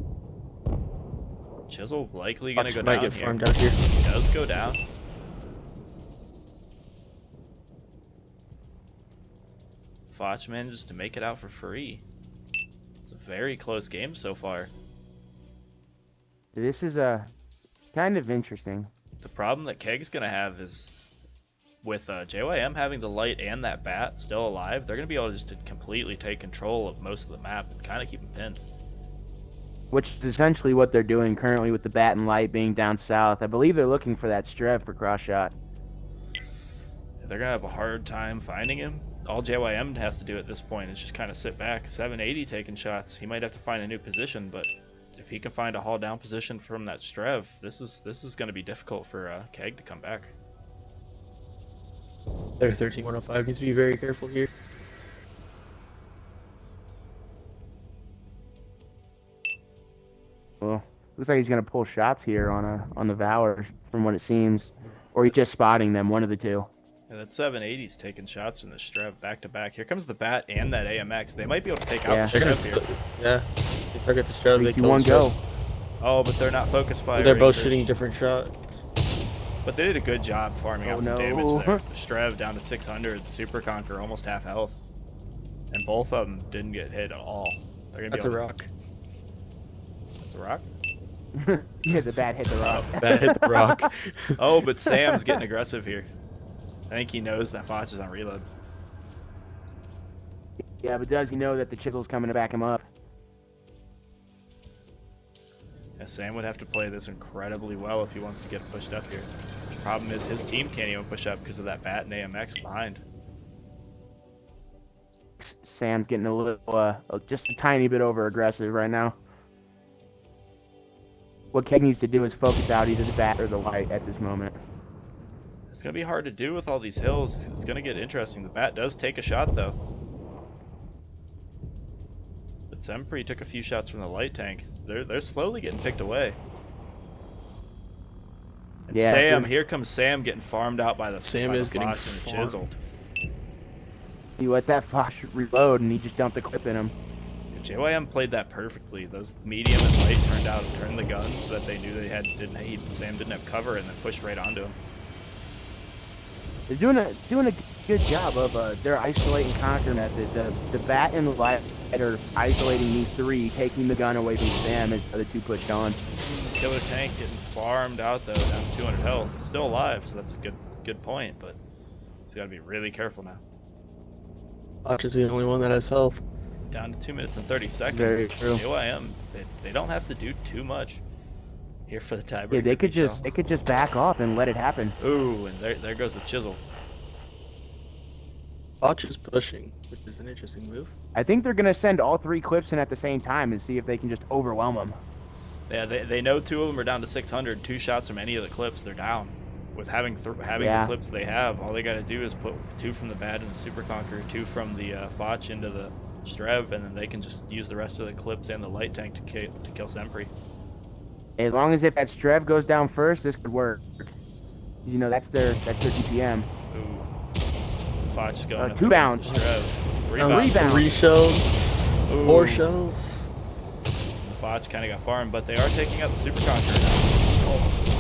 Speaker 1: Chisel likely going to
Speaker 2: Foch
Speaker 1: go
Speaker 2: might
Speaker 1: down
Speaker 2: get
Speaker 1: here.
Speaker 2: farmed out here.
Speaker 1: He does go down. Foch manages to make it out for free. It's a very close game so far.
Speaker 3: This is kind of interesting.
Speaker 1: The problem that Keg's going to have is with JYM having the light and that bat still alive, they're going to be able just to completely take control of most of the map and kind of keep them pinned.
Speaker 3: Which is essentially what they're doing currently with the bat and light being down south. I believe they're looking for that Strev for cross shot.
Speaker 1: They're going to have a hard time finding him. All JYM has to do at this point is just kind of sit back. 780 taking shots. He might have to find a new position, but if he can find a haul down position from that Strev, this is going to be difficult for Keg to come back.
Speaker 2: Their 13105 needs to be very careful here.
Speaker 3: Well, looks like he's gonna pull shots here on the Valor, from what it seems, or he's just spotting them. One of the two.
Speaker 1: Yeah, that 780's taking shots from the Strev back to back. Here comes the bat and that AMX. They might be able to take out
Speaker 3: Yeah.
Speaker 1: the
Speaker 2: They're
Speaker 1: Strev
Speaker 2: gonna
Speaker 1: here.
Speaker 2: yeah, they target the Strub. They
Speaker 3: 3, 2,
Speaker 2: kill
Speaker 3: 1,
Speaker 2: the
Speaker 3: go.
Speaker 2: Strub.
Speaker 1: Oh, but they're not focus firing.
Speaker 2: They're both
Speaker 1: They're
Speaker 2: shooting different shots.
Speaker 1: But they did a good job farming out
Speaker 3: Oh,
Speaker 1: some
Speaker 3: no.
Speaker 1: damage there. The Strev down to 600, the Super Conqueror almost half health. And both of them didn't get hit at all. They're gonna
Speaker 2: That's
Speaker 1: be
Speaker 2: a
Speaker 1: able
Speaker 2: rock.
Speaker 1: That's a rock?
Speaker 3: Yeah, the bat hit the rock.
Speaker 2: Bat hit the rock.
Speaker 1: Oh, but Sam's getting aggressive here. I think he knows that Foch is on reload.
Speaker 3: Yeah, but does he know that the Chisel's coming to back him up?
Speaker 1: Yeah, Sam would have to play this incredibly well if he wants to get pushed up here. The problem is his team can't even push up because of that bat and AMX behind.
Speaker 3: Sam's getting a little, just a tiny bit over aggressive right now. What Keg needs to do is focus out either the bat or the light at this moment.
Speaker 1: It's going to be hard to do with all these hills. It's going to get interesting. The bat does take a shot, though. But Sempri took a few shots from the light tank. They're slowly getting picked away. And
Speaker 3: Yeah,
Speaker 1: Sam,
Speaker 3: dude.
Speaker 1: here comes Sam getting farmed out by the
Speaker 2: Sam
Speaker 1: by
Speaker 2: is
Speaker 1: the
Speaker 2: getting
Speaker 1: Foch and the
Speaker 2: farmed.
Speaker 1: Chisel.
Speaker 3: He let that Foch reload and he just dumped the clip in him.
Speaker 1: JYM played that perfectly. Those medium and light turned the guns so that they knew they Sam didn't have cover and then pushed right onto him.
Speaker 3: They're doing a good job of their isolate and conquer method. The bat and the light are isolating these three, taking the gun away from Sam as the other two pushed on.
Speaker 1: Killer tank getting farmed out though, down to 200 health. Still alive, so that's a good point, but he's got to be really careful now.
Speaker 2: Foch is the only one that has health.
Speaker 1: Down to 2 minutes and 30 seconds.
Speaker 3: Very true.
Speaker 1: JYM, they don't have to do too much here for the tiebreaker.
Speaker 3: Yeah, they could
Speaker 1: Michelle.
Speaker 3: just back off and let it happen.
Speaker 1: Ooh, and there goes the Chisel.
Speaker 2: Foch is pushing, which is an interesting move.
Speaker 3: I think they're gonna send all three clips in at the same time and see if they can just overwhelm them.
Speaker 1: Yeah, they know two of them are down to 600. 2 shots from any of the clips, they're down. With having
Speaker 3: Yeah.
Speaker 1: the clips they have, all they got to do is put 2 from the Bad and the Super Conqueror, 2 from the Foch into the Strev, and then they can just use the rest of the clips and the light tank to kill Sempri.
Speaker 3: As long as if that Strev goes down first, this could work. You know, that's their GPM.
Speaker 1: Ooh. Foch going up
Speaker 3: 2
Speaker 1: against
Speaker 3: bounds.
Speaker 1: the Strev. 3
Speaker 2: Now
Speaker 1: bounds.
Speaker 2: it's
Speaker 3: Rebound.
Speaker 2: 3 shells,
Speaker 1: Ooh.
Speaker 2: 4 shells.
Speaker 1: The Foch kind of got farmed, but they are taking out the Super Conqueror now.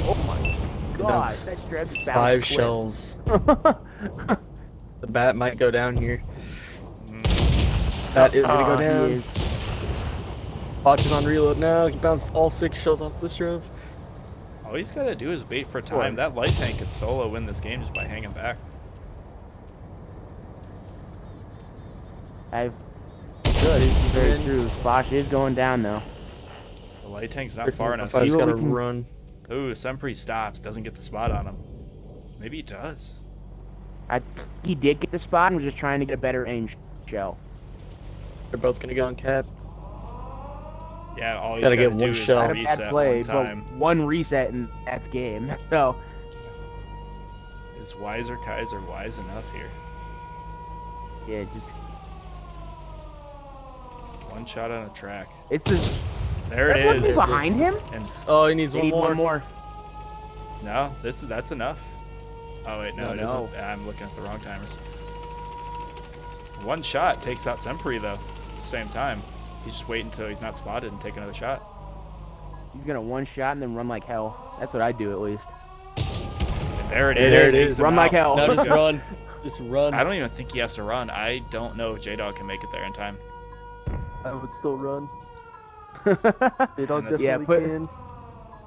Speaker 3: Oh my god,
Speaker 2: That's
Speaker 3: that Strev just
Speaker 2: 5
Speaker 3: bounced quick.
Speaker 2: shells. The bat might go down here.
Speaker 1: Mm.
Speaker 2: Bat is gonna go
Speaker 3: He
Speaker 2: down.
Speaker 3: is.
Speaker 2: Botch is on reload now. He bounced all 6 shells off the Strove.
Speaker 1: All he's got to do is wait for time.
Speaker 2: Boy.
Speaker 1: That light tank could solo win this game just by hanging back.
Speaker 3: I've good. It's very true. Bosch is going down though.
Speaker 1: The light tank's not far enough.
Speaker 2: I've
Speaker 3: See what
Speaker 2: got to
Speaker 3: we can-
Speaker 2: run.
Speaker 1: Ooh, Sempri stops, doesn't get the spot on him. Maybe he does.
Speaker 3: He did get the spot and was just trying to get a better range shell.
Speaker 2: They're both going to go on cap.
Speaker 1: Yeah, all he's
Speaker 2: gotta
Speaker 1: got to
Speaker 2: get
Speaker 1: do
Speaker 2: one
Speaker 1: is
Speaker 2: shell.
Speaker 3: Not a
Speaker 1: reset
Speaker 3: bad play,
Speaker 1: one time.
Speaker 3: but one reset and that's game. So
Speaker 1: Is Wiser Kaiser wise enough here?
Speaker 3: yeah, just
Speaker 1: One shot on a track.
Speaker 3: it's just
Speaker 1: There it
Speaker 3: Look
Speaker 1: is.
Speaker 3: behind him.
Speaker 1: And
Speaker 2: Oh, he needs
Speaker 3: They
Speaker 2: one
Speaker 3: need
Speaker 2: more.
Speaker 3: one more.
Speaker 1: no, that's enough. Oh wait, no,
Speaker 2: No,
Speaker 1: it
Speaker 2: no.
Speaker 1: isn't. I'm looking at the wrong timers. One shot takes out Sempri though. At the same time, he's just waiting until he's not spotted and take another shot.
Speaker 3: He's gonna one shot and then run like hell. That's what I do at least.
Speaker 1: And there it is.
Speaker 2: There it
Speaker 1: Takes
Speaker 2: is.
Speaker 1: him
Speaker 3: Run like
Speaker 1: out.
Speaker 3: hell.
Speaker 2: Now
Speaker 1: Let's
Speaker 2: just
Speaker 1: go.
Speaker 2: run. Just run.
Speaker 1: I don't even think he has to run. I don't know if J-Dog can make it there in time.
Speaker 2: I would still run. J-Dog
Speaker 1: that's-
Speaker 3: Yeah,
Speaker 2: definitely can.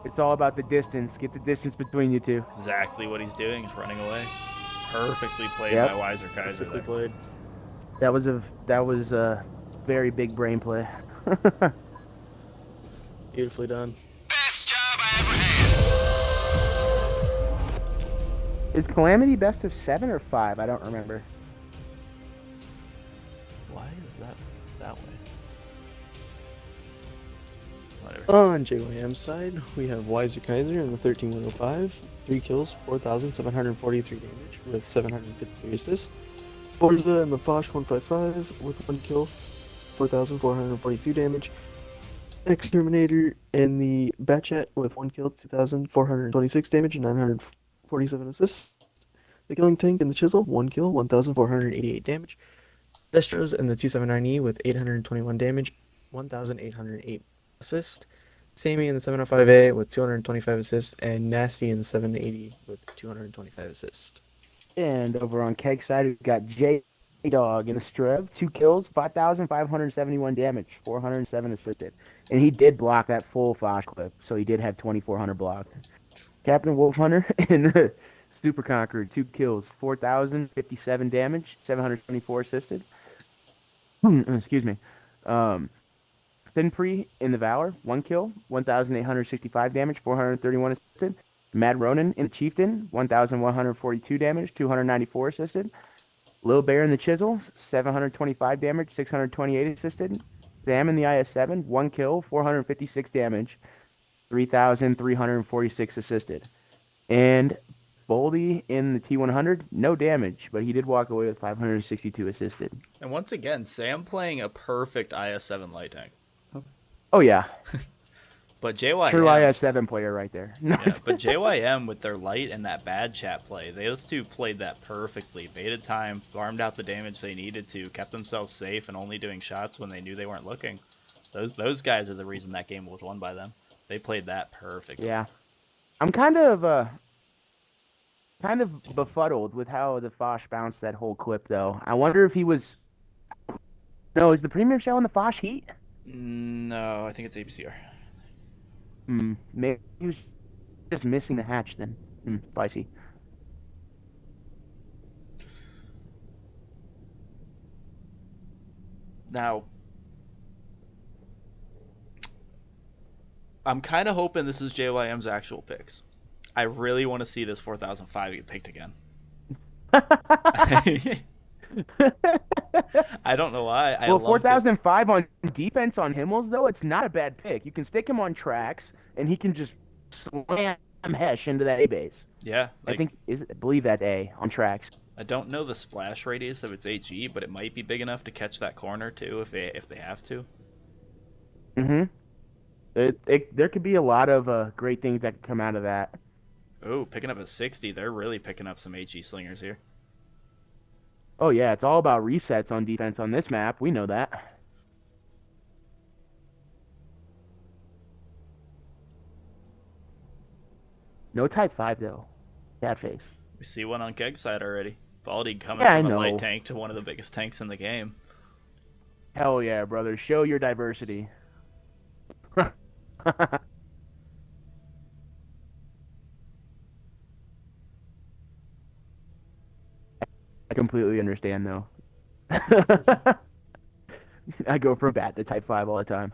Speaker 3: It's all about the distance. Get the distance between you two.
Speaker 1: Exactly what he's doing is running away. Perfectly played
Speaker 3: Yep.
Speaker 1: by Wiser Kaiser
Speaker 2: Perfectly
Speaker 1: there.
Speaker 2: played.
Speaker 3: That was a very big brain play.
Speaker 2: Beautifully done.
Speaker 4: Best job I ever had.
Speaker 3: Is Calamity best of 7 or 5? I don't remember.
Speaker 1: Why is that way? Whatever.
Speaker 2: On JYM side, we have Wiser Kaiser in the 13105, 3 kills, 4,743 damage with 753 assists. Forza in the Foch 155 with 1 kill, 4,442 damage. Exterminator in the Batchat with 1 kill, 2,426 damage and 947 assists. The Killing Tank in the Chisel, 1 kill, 1,488 damage. Destros in the 279E with 821 damage, 1,808 assists. Sammy in the 705A with 225 assists, and Nasty in the 780 with 225 assists.
Speaker 3: And over on Keg side, we've got J-Dog in the Strev. 2 kills, 5,571 damage, 407 assisted. And he did block that full Foch clip, so he did have 2,400 blocked. Captain Wolf Hunter in the Super Conqueror, 2 kills, 4,057 damage, 724 assisted. Excuse me. Thinpre in the Valor, 1 kill, 1,865 damage, 431 assisted. Mad Ronin in the Chieftain, 1,142 damage, 294 assisted. Lil Bear in the Chisel, 725 damage, 628 assisted. Sam in the IS-7, 1 kill, 456 damage, 3,346 assisted. And Boldy in the T100, no damage, but he did walk away with 562 assisted.
Speaker 1: And once again, Sam playing a perfect IS-7 light tank.
Speaker 3: Oh yeah,
Speaker 1: But JYM,
Speaker 3: true IS-7 player right there.
Speaker 1: yeah, but JYM with their light and that bad chat play, those two played that perfectly. Baited time, farmed out the damage they needed to, kept themselves safe, and only doing shots when they knew they weren't looking. Those guys are the reason that game was won by them. They played that perfectly.
Speaker 3: Yeah, I'm kind of befuddled with how the Foch bounced that whole clip though. I wonder if he was. No, is the premium shell in the Foch heat?
Speaker 1: No, I think it's APCR.
Speaker 3: Maybe he was just missing the hatch then. Spicy.
Speaker 1: Now, I'm kind of hoping this is JYM's actual picks. I really want to see this 4005 get picked again. I don't know why. I
Speaker 3: Well,
Speaker 1: loved it.
Speaker 3: 4,005 on defense on Himmels, though, it's not a bad pick. You can stick him on tracks, and he can just slam Hesh into that A base.
Speaker 1: Yeah,
Speaker 3: I believe that A on tracks.
Speaker 1: I don't know the splash radius of its HE, but it might be big enough to catch that corner too if they have to.
Speaker 3: There could be a lot of great things that could come out of that.
Speaker 1: Oh, picking up a 60. They're really picking up some HE slingers here.
Speaker 3: Oh, yeah, it's all about resets on defense on this map. We know that. No Type 5, though. That face.
Speaker 1: We see one on Keg side already. Baldy coming
Speaker 3: Yeah, I
Speaker 1: from a
Speaker 3: know.
Speaker 1: light tank to one of the biggest tanks in the game.
Speaker 3: Hell yeah, brother. Show your diversity. I completely understand though. I go from bat to Type 5 all the time.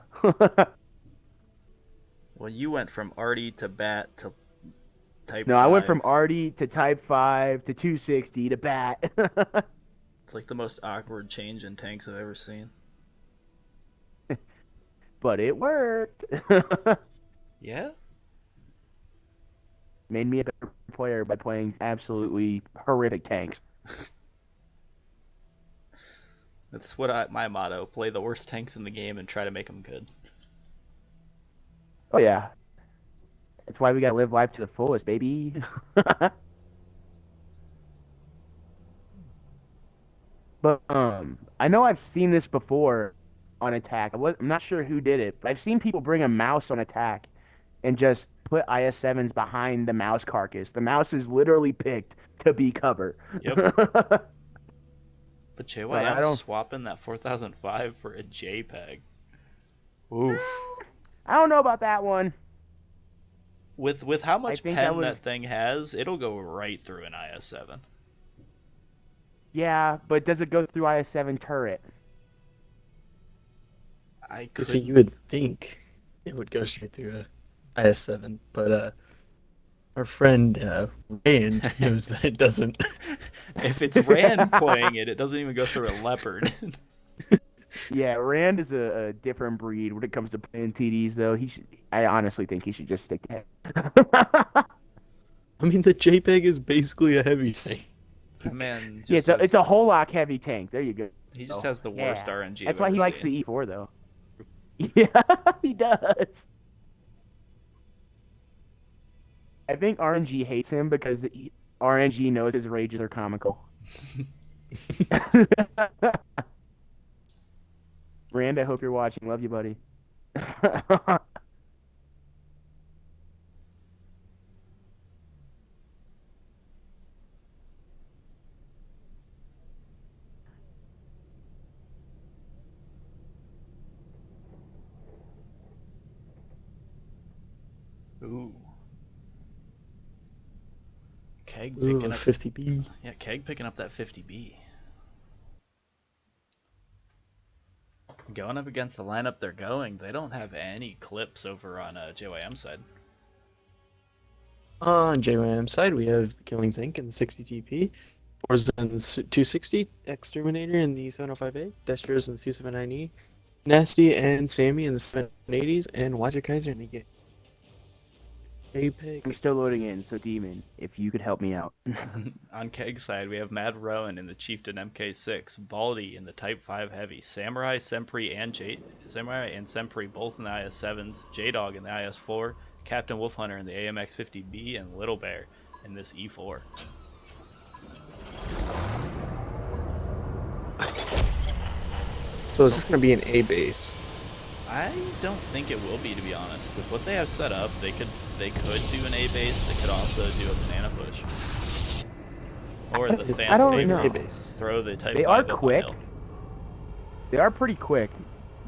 Speaker 1: Well, you went from arty to bat to type
Speaker 3: No, I went from
Speaker 1: 5.
Speaker 3: arty to Type 5 to 260 to bat.
Speaker 1: It's like the most awkward change in tanks I've ever seen.
Speaker 3: But it worked.
Speaker 1: Yeah?
Speaker 3: Made me a better player by playing absolutely horrific tanks.
Speaker 1: That's my motto. Play the worst tanks in the game and try to make them good.
Speaker 3: Oh yeah, that's why we gotta live life to the fullest, baby. But I know I've seen this before on attack. I'm not sure who did it, but I've seen people bring a mouse on attack and just put IS-7s behind the mouse carcass. The mouse is literally picked to be cover.
Speaker 1: Yep. But
Speaker 3: Like I
Speaker 1: JYM
Speaker 3: don't,
Speaker 1: swapping that 4005 for a JPEG. Oof.
Speaker 3: I don't know about that one.
Speaker 1: With how
Speaker 3: I
Speaker 1: much
Speaker 3: think I
Speaker 1: pen
Speaker 3: would,
Speaker 1: that thing has, it'll go right through an IS-7.
Speaker 3: yeah, but does it go through IS-7 turret?
Speaker 1: I
Speaker 2: So
Speaker 1: could
Speaker 2: you would think it would go straight through a IS-7, but our friend Rand knows that it doesn't.
Speaker 1: If it's Rand playing it, it doesn't even go through a Leopard.
Speaker 3: Yeah, Rand is a different breed when it comes to playing TDs, though. I honestly think he should just stick to him.
Speaker 2: I mean, the JPEG is basically a heavy tank.
Speaker 1: That man
Speaker 3: Yeah,
Speaker 1: just
Speaker 3: it's a whole lock heavy tank. There you go.
Speaker 1: he just has the worst
Speaker 3: Yeah.
Speaker 1: RNG
Speaker 3: That's
Speaker 1: I've
Speaker 3: why
Speaker 1: ever
Speaker 3: he likes
Speaker 1: seen.
Speaker 3: the E4, though. Yeah, he does. I think RNG hates him because RNG knows his rages are comical. Rand, I hope you're watching. Love you, buddy.
Speaker 1: Ooh. Keg
Speaker 2: Ooh,
Speaker 1: picking
Speaker 2: a
Speaker 1: up
Speaker 2: 50B.
Speaker 1: Yeah, Keg picking up that 50B. Going up against the lineup they're going, they don't have any clips over on JYM side.
Speaker 2: On JYM side, we have the Killing Tank and the 60 TP. Forza and the 260, Exterminator and the 705A, Destros and the 279E, Nasty and Sammy and the 780s, and Wiser Kaiser and the
Speaker 3: I'm
Speaker 2: JPEG.
Speaker 3: still loading in, so Demon, if you could help me out.
Speaker 1: On Keg side, we have Mad Rowan in the Chieftain MK6, Baldy in the Type 5 Heavy, Samurai, Sempri, and Sempri both in the IS-7s, J-Dog in the IS-4, Captain Wolfhunter in the AMX-50B, and Little Bear in this E4.
Speaker 2: So is this going to be an A base?
Speaker 1: I don't think it will be, to be honest. With what they have set up, they could do an A base. They could also do a banana push, or the
Speaker 2: It's
Speaker 3: I don't
Speaker 1: fan
Speaker 3: know.
Speaker 2: A
Speaker 1: favorite,
Speaker 2: base.
Speaker 1: throw the Type
Speaker 3: They
Speaker 1: 5
Speaker 3: are
Speaker 1: up on
Speaker 3: quick.
Speaker 1: hill.
Speaker 3: They are pretty quick.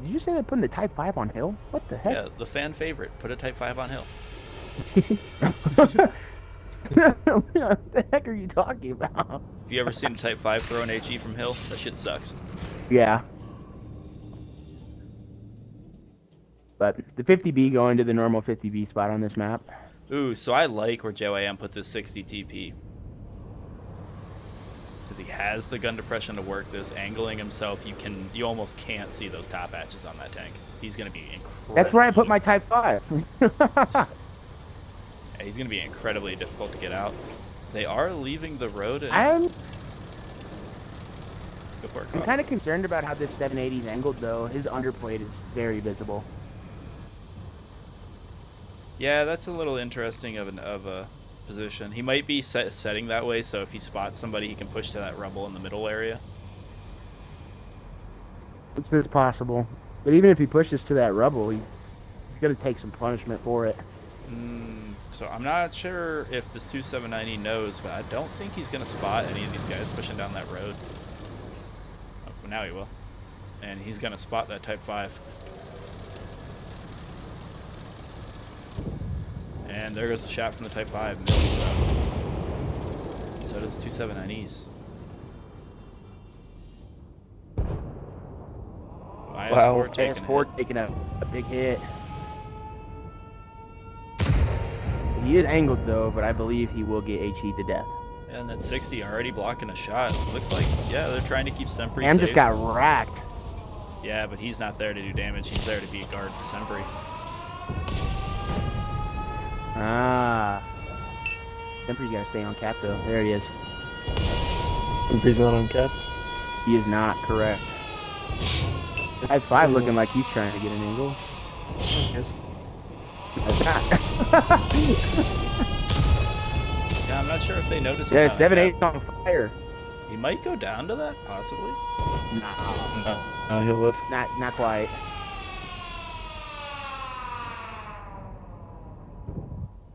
Speaker 3: Did you say they're putting the Type 5 on hill? What the heck?
Speaker 1: Yeah, the fan favorite. Put a Type 5 on hill.
Speaker 3: What the heck are you talking about?
Speaker 1: Have you ever seen a Type 5 throw an HE from hill? That shit sucks.
Speaker 3: Yeah. But the 50B going to the normal 50B spot on this map.
Speaker 1: Ooh, so I like where JYM put this 60 TP. Because he has the gun depression to work this, angling himself, you almost can't see those top hatches on that tank. He's going to be incredible.
Speaker 3: That's where I put my Type 5.
Speaker 1: Yeah, he's going to be incredibly difficult to get out. They are leaving the road. And...
Speaker 3: I'm
Speaker 1: Go for it,
Speaker 3: I'm
Speaker 1: Cobb.
Speaker 3: kind of concerned about how this 780 is angled, though. His underplate is very visible.
Speaker 1: Yeah, that's a little interesting of a position. He might be setting that way, so if he spots somebody, he can push to that rubble in the middle area.
Speaker 3: It's possible. But even if he pushes to that rubble, he's going to take some punishment for it.
Speaker 1: So I'm not sure if this 2790 knows, but I don't think he's going to spot any of these guys pushing down that road. Oh, well, now he will. And he's going to spot that Type 5. And there goes the shot from the Type 5. Misses though. So does 279Es.
Speaker 2: Wow.
Speaker 1: IS4 taking a hit.
Speaker 3: IS4 taking a big hit. He is angled though, but I believe he will get HE to death.
Speaker 1: And that 60 already blocking a shot. Looks like, yeah, they're trying to keep Sempri
Speaker 3: Sam
Speaker 1: safe.
Speaker 3: just got racked.
Speaker 1: Yeah, but he's not there to do damage. He's there to be a guard for Sempri.
Speaker 3: Ah. Sempri's gotta stay on cap though. There he is.
Speaker 2: Sempri's not on cap.
Speaker 3: He is not correct. Type 5 looking like he's trying to get an angle.
Speaker 2: Yes.
Speaker 3: That's not.
Speaker 1: Yeah, I'm not sure if they notice.
Speaker 3: Yeah,
Speaker 1: he's not on
Speaker 3: 7-8
Speaker 1: cap.
Speaker 3: on fire.
Speaker 1: He might go down to that, possibly.
Speaker 3: Nah,
Speaker 2: No, he'll live.
Speaker 3: not quite.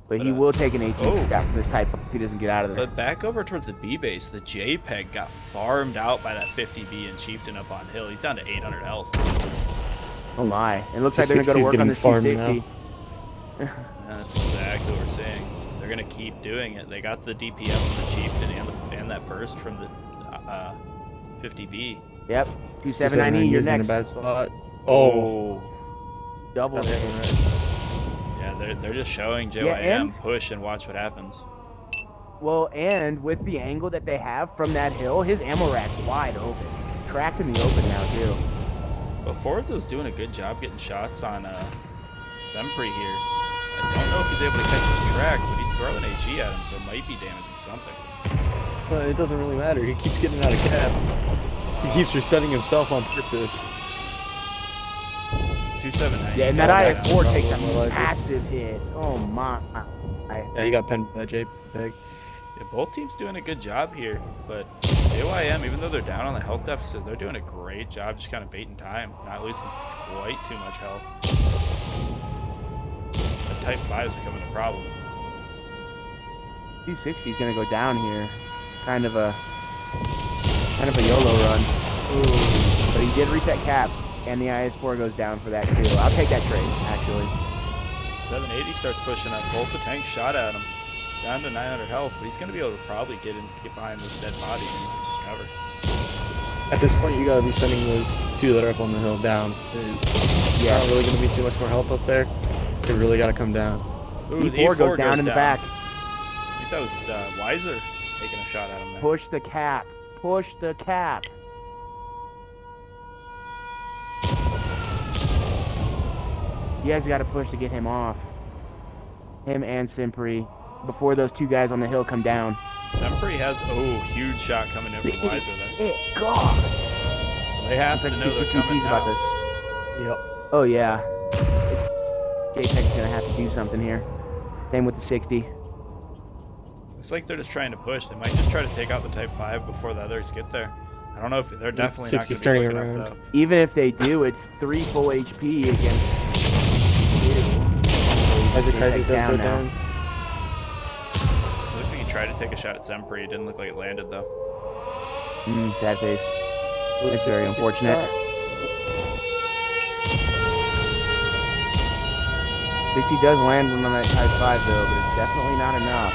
Speaker 3: But he will take an HE
Speaker 1: Oh.
Speaker 3: shot from this Type 5 if he doesn't get out of there.
Speaker 1: But back over towards the B base, the JPEG got farmed out by that 50B and Chieftain up on hill. He's down to 800 health.
Speaker 3: Oh my. It looks like they're gonna go to
Speaker 2: 260's
Speaker 3: work on
Speaker 2: getting
Speaker 3: this
Speaker 2: farmed
Speaker 3: 260.
Speaker 1: And that's exactly what we're seeing. They're gonna keep doing it. They got the DPM from the Chieftain and that burst from the 50B.
Speaker 3: Yep. 279E, you're
Speaker 2: He's in a
Speaker 3: next.
Speaker 2: bad spot. Oh.
Speaker 3: Double
Speaker 2: Got
Speaker 3: hit.
Speaker 2: hit right.
Speaker 1: Yeah, they're just showing JYM
Speaker 3: Yeah, and-
Speaker 1: push and watch what happens.
Speaker 3: Well, and with the angle that they have from that hill, his ammo rack's wide open. Tracked in the open now, too.
Speaker 1: But Forza's doing a good job getting shots on Sempri here. I don't know if he's able to catch his track, but he's throwing AG at him, so it might be damaging something.
Speaker 2: But it doesn't really matter. He keeps getting out of cap. So he keeps resetting himself on purpose.
Speaker 1: 279.
Speaker 3: Yeah, and that
Speaker 2: That's
Speaker 3: IS4
Speaker 2: probably
Speaker 3: takes a
Speaker 2: more likely.
Speaker 3: massive hit. Oh my.
Speaker 2: Yeah, he got penned by that JPEG.
Speaker 1: Yeah, both teams doing a good job here, but JYM, even though they're down on the health deficit, they're doing a great job just kind of baiting time, not losing quite too much health. The Type 5 is becoming a problem.
Speaker 3: 260 is gonna go down here. Kind of a YOLO run. Ooh. But he did reset cap, and the IS4 goes down for that too. I'll take that trade, actually.
Speaker 1: 780 starts pushing up. Both the tanks shot at him. He's down to 900 health, but he's going to be able to probably get behind those dead bodies and use it for cover.
Speaker 2: At this point, you gotta be sending those two that are up on the hill down. There's not really gonna be too much more help up there. They really gotta come down.
Speaker 1: Ooh, the
Speaker 3: E4
Speaker 1: E4
Speaker 3: goes down in the back.
Speaker 1: I think that was Weiser taking a shot at him there.
Speaker 3: Push the cap. Push the cap. You guys got to push to get him off. Him and Simpri. Before those two guys on the hill come down.
Speaker 1: Sempri has, huge shot coming in from Weiser there.
Speaker 3: God.
Speaker 1: They have to know they're coming
Speaker 3: about
Speaker 1: now.
Speaker 3: this.
Speaker 2: Yep.
Speaker 3: Oh, yeah. JPEG's going to have to do something here. Same with the 60.
Speaker 1: Looks like they're just trying to push. They might just try to take out the Type 5 before the others get there. I don't know if they're definitely not going
Speaker 2: 60's
Speaker 1: to be
Speaker 2: turning
Speaker 1: looking
Speaker 2: around.
Speaker 1: up though.
Speaker 3: Even if they do, it's 3 full HP against 2.
Speaker 2: Kaiser
Speaker 3: JPEG
Speaker 2: does go
Speaker 3: now.
Speaker 2: down.
Speaker 1: Looks like he tried to take a shot at Sempri. It didn't look like it landed though.
Speaker 3: Sad face.
Speaker 2: Those
Speaker 3: It's very
Speaker 2: 60
Speaker 3: unfortunate.
Speaker 2: shot.
Speaker 3: 60 does land one on that Type 5 though, but it's definitely not enough.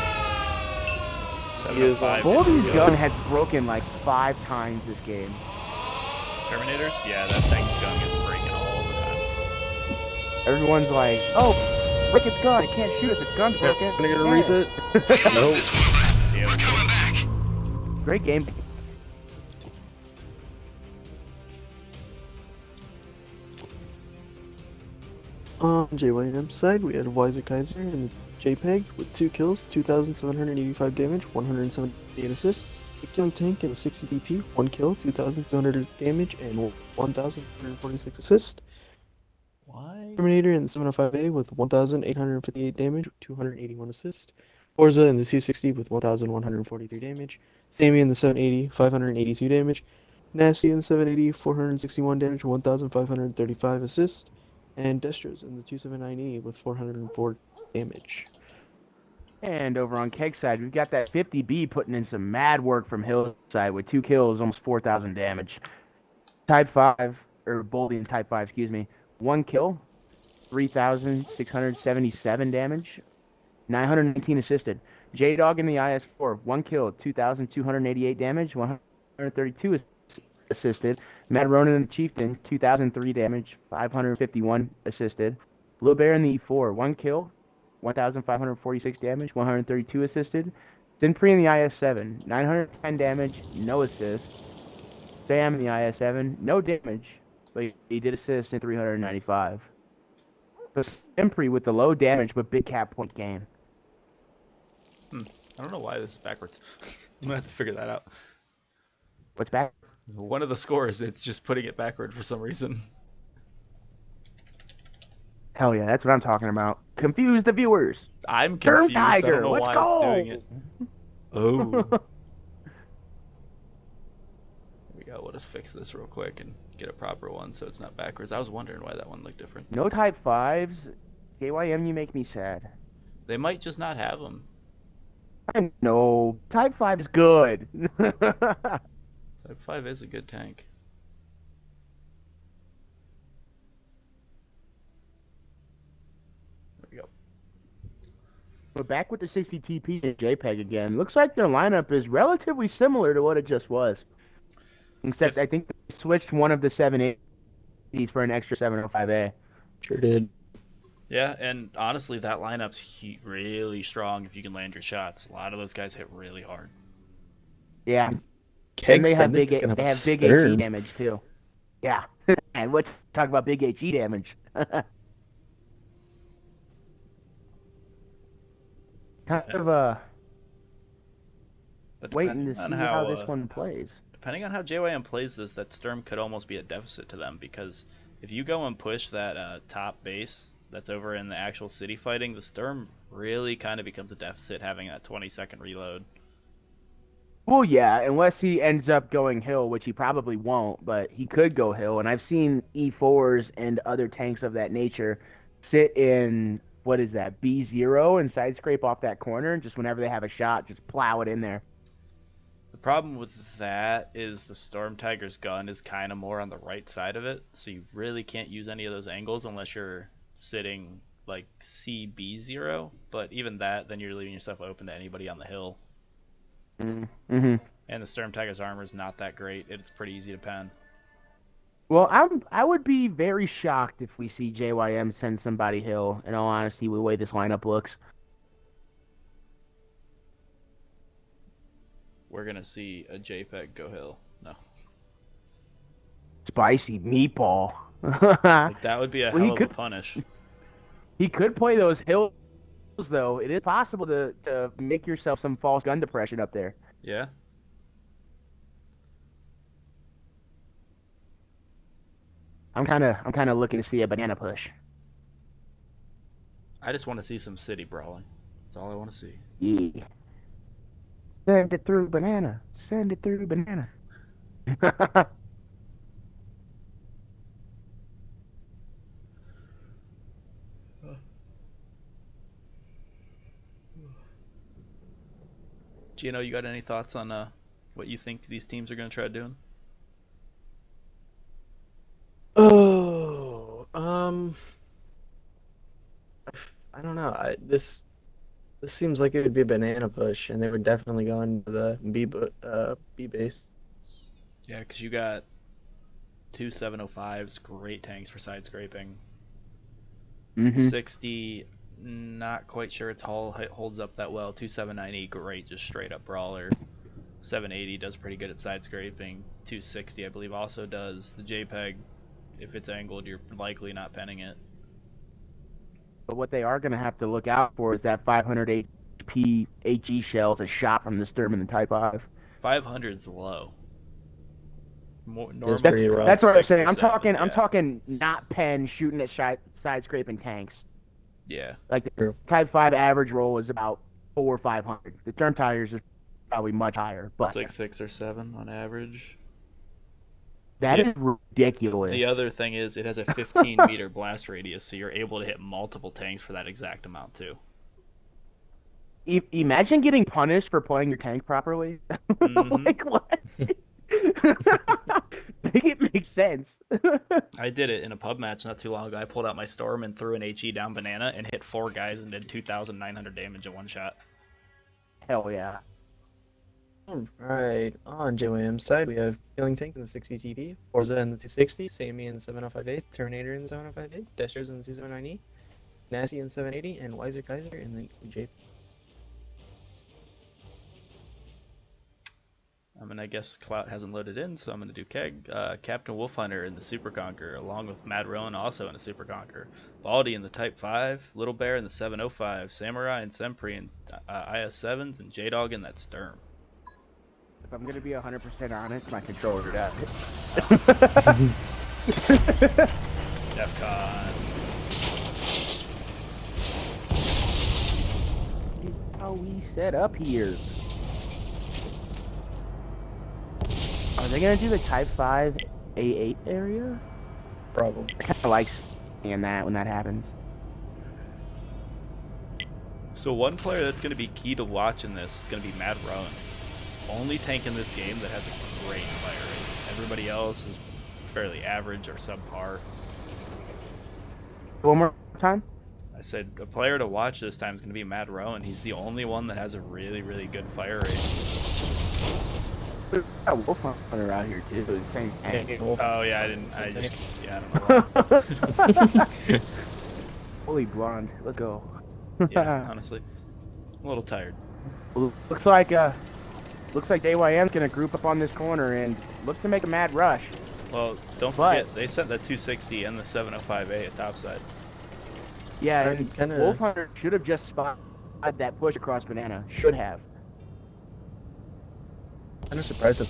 Speaker 1: 705.
Speaker 3: Bolden's
Speaker 1: is
Speaker 3: gun
Speaker 1: good.
Speaker 3: has broken like 5 times this game.
Speaker 1: Terminators? Yeah, that thing's gun gets breaking all the time.
Speaker 3: Everyone's like, oh, break its gun, it can't shoot if its gun's broken.
Speaker 2: Gonna get a
Speaker 3: Yeah.
Speaker 2: reset? Nope.
Speaker 1: Yeah,
Speaker 4: Coming back.
Speaker 3: Great game.
Speaker 2: On JYM side, we had Weiser Kaiser and the JPEG with 2 kills, 2,785 damage, 178 assists. The killing tank and the 60 DP, 1 kill, 2,200 damage, and 1,146 assists.
Speaker 1: Why?
Speaker 2: Terminator and the 705A with 1,858 damage, 281 assists. Forza and the 260 with 1,143 damage. Sammy and the 780, 582 damage. Nasty and the 780, 461 damage, 1,535 assists. And Destros in the 279E with 404 damage.
Speaker 3: And over on Keg side, we've got that 50B putting in some mad work from Hillside with 2 kills, almost 4,000 damage. Type 5, or Boldy Type 5, excuse me. 1 kill, 3,677 damage. 919 assisted. J-Dog in the IS-4, 1 kill, 2,288 damage, 132 assisted. Mad Ronin in the Chieftain, 2,003 damage, 551 assisted. Lil Bear in the E4, 1 kill, 1,546 damage, 132 assisted. Sinpri in the IS-7, 910 damage, no assist. Sam in the IS-7, no damage, but he did assist in 395. So Simpri with the low damage but big cap point gain.
Speaker 1: I don't know why this is backwards. I'm gonna have to figure that out.
Speaker 3: What's back?
Speaker 1: One of the scores, it's just putting it backward for some reason.
Speaker 3: Hell yeah, that's what I'm talking about. Confuse the viewers.
Speaker 1: I'm
Speaker 3: Term
Speaker 1: confused. I don't
Speaker 3: Tiger,
Speaker 1: know
Speaker 3: let's
Speaker 1: why
Speaker 3: go.
Speaker 1: it's doing it. Oh. Here we go. We'll just fix this real quick and get a proper one so it's not backwards. I was wondering why that one looked different.
Speaker 3: No type 5s. JYM, you make me sad.
Speaker 1: They might just not have them.
Speaker 3: I know. Type 5 is good.
Speaker 1: Type 5 is a good tank. There we go.
Speaker 3: But back with the 60 TP and JPEG again. Looks like their lineup is relatively similar to what it just was. Except I think they switched one of the 780s for an extra 705A.
Speaker 2: Sure did.
Speaker 1: Yeah, and honestly, that lineup's really strong if you can land your shots. A lot of those guys hit really hard.
Speaker 3: Yeah.
Speaker 2: Keg
Speaker 3: And they
Speaker 2: said
Speaker 3: have
Speaker 2: they're
Speaker 3: big
Speaker 2: picking up
Speaker 3: they
Speaker 2: a
Speaker 3: have big HE
Speaker 2: Stern.
Speaker 3: damage too. Yeah. And let's talk about big HE damage. Kind of
Speaker 1: But
Speaker 3: waiting to
Speaker 1: depending
Speaker 3: see
Speaker 1: on
Speaker 3: how this one plays.
Speaker 1: depending on how JYM plays this, that Sturm could almost be a deficit to them, because if you go and push that top base that's over in the actual city fighting, the Sturm really kind of becomes a deficit having that 20-second reload.
Speaker 3: Well, yeah, unless he ends up going hill, which he probably won't, but he could go hill. And I've seen E4s and other tanks of that nature sit in, what is that, B0 and side scrape off that corner, and just whenever they have a shot, just plow it in there.
Speaker 1: The problem with that is the Storm Tiger's gun is kind of more on the right side of it, so you really can't use any of those angles unless you're sitting like CB0, but even that, then you're leaving yourself open to anybody on the hill.
Speaker 3: Mm-hmm.
Speaker 1: And the Storm Tiger's armor is not that great. It's pretty easy to pen.
Speaker 3: Well, I would be very shocked if we see JYM send somebody hill, in all honesty, with the way this lineup looks.
Speaker 1: We're going to see a JPEG go hill. No.
Speaker 3: Spicy meatball.
Speaker 1: Like, that would be a
Speaker 3: Well,
Speaker 1: hell of a punish.
Speaker 3: He could play those hills, though. It is possible to make yourself some false gun depression up there.
Speaker 1: Yeah.
Speaker 3: I'm kind of looking to see a banana push.
Speaker 1: I just want to see some city brawling. That's all I want to see.
Speaker 3: Yeah. Send it through banana. Send it through banana.
Speaker 1: Gino, you got any thoughts on what you think these teams are going to try doing?
Speaker 2: Oh, I don't know. This seems like it would be a banana push, and they would definitely go into the B base.
Speaker 1: Yeah, because you got two 705s, great tanks for side scraping.
Speaker 3: Mm-hmm.
Speaker 1: 60, not quite sure its hull holds up that well. 279E, great, just straight up brawler. 780 does pretty good at side scraping. 260, I believe, also does. The JPEG, if it's angled, you're likely not penning it.
Speaker 3: But what they are going to have to look out for is that 500 HP HE shells, a shot from the Sturm and the Type 5.
Speaker 1: 500's low.
Speaker 2: That's pretty rough.
Speaker 3: That's what I'm
Speaker 1: 6 or
Speaker 3: saying. I'm
Speaker 1: 7,
Speaker 3: talking.
Speaker 1: yeah.
Speaker 3: I'm talking not pen shooting at side scraping tanks.
Speaker 1: Yeah.
Speaker 3: Like the
Speaker 2: True.
Speaker 3: Type 5 average roll is about 400 or 500. The Sturm Tigers is probably much higher. But
Speaker 1: It's like 6 or 7 on average.
Speaker 3: that
Speaker 1: Yeah.
Speaker 3: is ridiculous.
Speaker 1: The other thing is it has a 15-meter blast radius, so you're able to hit multiple tanks for that exact amount too.
Speaker 3: Imagine getting punished for playing your tank properly.
Speaker 1: Mhm.
Speaker 3: Like what? Make it make sense.
Speaker 1: I did it in a pub match not too long ago. I pulled out my Storm and threw an HE down Banana and hit 4 guys and did 2,900 damage in one shot.
Speaker 3: Hell yeah.
Speaker 2: Alright, on JYM side, we have Healing Tank in the 60 TP, Forza in the 260, Sammy in the 7058, Terminator in the 7058, Destros in the 279E, Nasty in the 780, and Wiser Kaiser in the J.
Speaker 1: I guess Clout hasn't loaded in, so I'm going to do Keg. Captain Wolfhunter in the Super Conquer, along with Mad Rowan also in the Super Conquer. Baldy in the Type 5, Little Bear in the 705, Samurai and Sempri in IS-7s, and J-Dog in that Sturm.
Speaker 3: If I'm gonna be 100% honest, my controller does.
Speaker 1: DEFCON.
Speaker 3: How we set up here. Are they gonna do the Type 5 A8 area?
Speaker 2: Probably.
Speaker 3: I kinda like seeing that when that happens.
Speaker 1: So one player that's going to be key to watching this is going to be Mad Rowan. Only tank in this game that has a great fire rate. Everybody else is fairly average or subpar.
Speaker 3: One more time?
Speaker 1: I said a player to watch this time is going to be Mad Rowan. He's the only one that has a really, really good fire rate.
Speaker 3: We got Wolf Hunter out here too. The same thing.
Speaker 1: Oh yeah, I don't know why.
Speaker 3: Holy blonde. Let's go.
Speaker 1: Yeah, honestly, I'm a little tired.
Speaker 3: Well, looks like JYM's gonna group up on this corner and look to make a mad rush.
Speaker 1: Well, don't forget they sent the 260 and the 705A at topside.
Speaker 3: Yeah,
Speaker 2: I'm
Speaker 3: and
Speaker 2: kinda-
Speaker 3: Wolf Hunter should have just spotted that push across Banana. Should have.
Speaker 2: I'm surprised that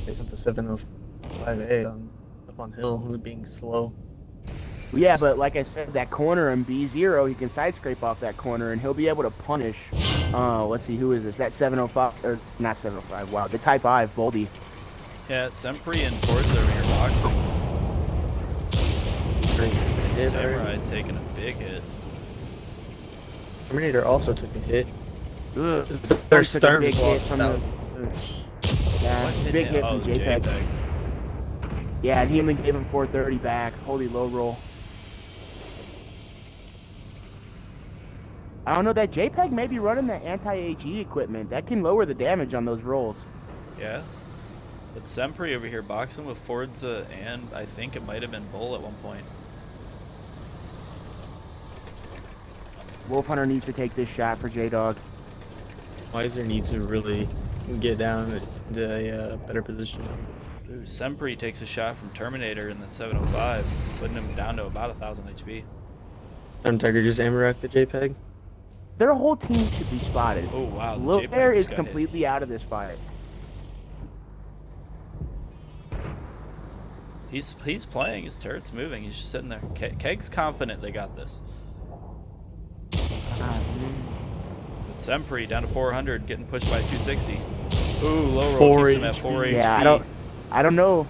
Speaker 2: they sent the 705A up on hill being slow.
Speaker 3: Yeah, but like I said, that corner in B0, he can side scrape off that corner and he'll be able to punish. Let's see, who is this? That 705, or not 705, wow, the Type 5, Boldy.
Speaker 1: Yeah, Sempri and Forza over here boxing. Samurai taking a big hit.
Speaker 2: Terminator also took a hit.
Speaker 3: Ugh.
Speaker 2: Their
Speaker 3: Took a big
Speaker 2: Starms
Speaker 3: hit
Speaker 2: lost
Speaker 3: from the-
Speaker 2: thousands.
Speaker 3: Yeah,
Speaker 1: What
Speaker 3: big hit
Speaker 1: Oh,
Speaker 3: from JPEG.
Speaker 1: JPEG.
Speaker 3: Yeah, and he only gave him 430 back. Holy low roll. I don't know, that JPEG may be running the anti-AG equipment. That can lower the damage on those rolls.
Speaker 1: Yeah. But Sempri over here boxing with Forza and I think it might have been Bull at one point.
Speaker 3: Wolf Hunter needs to take this shot for J-Dog.
Speaker 2: Wiser needs to really get down into a better position.
Speaker 1: Ooh, Sempri takes a shot from Terminator in that 705, putting him down to about 1,000 HP.
Speaker 2: Tiger just Amarak the JPEG.
Speaker 3: Their whole team should be spotted.
Speaker 1: Oh wow, the
Speaker 3: Lil
Speaker 1: JPEG
Speaker 3: Bear is
Speaker 1: just got
Speaker 3: completely
Speaker 1: hit.
Speaker 3: out of this fight.
Speaker 1: He's playing, his turret's moving, he's just sitting there. Keg's confident they got this. But Sempri down to 400, getting pushed by 260. Ooh, low roll keeps him at 4 HP.
Speaker 3: Yeah, I don't know.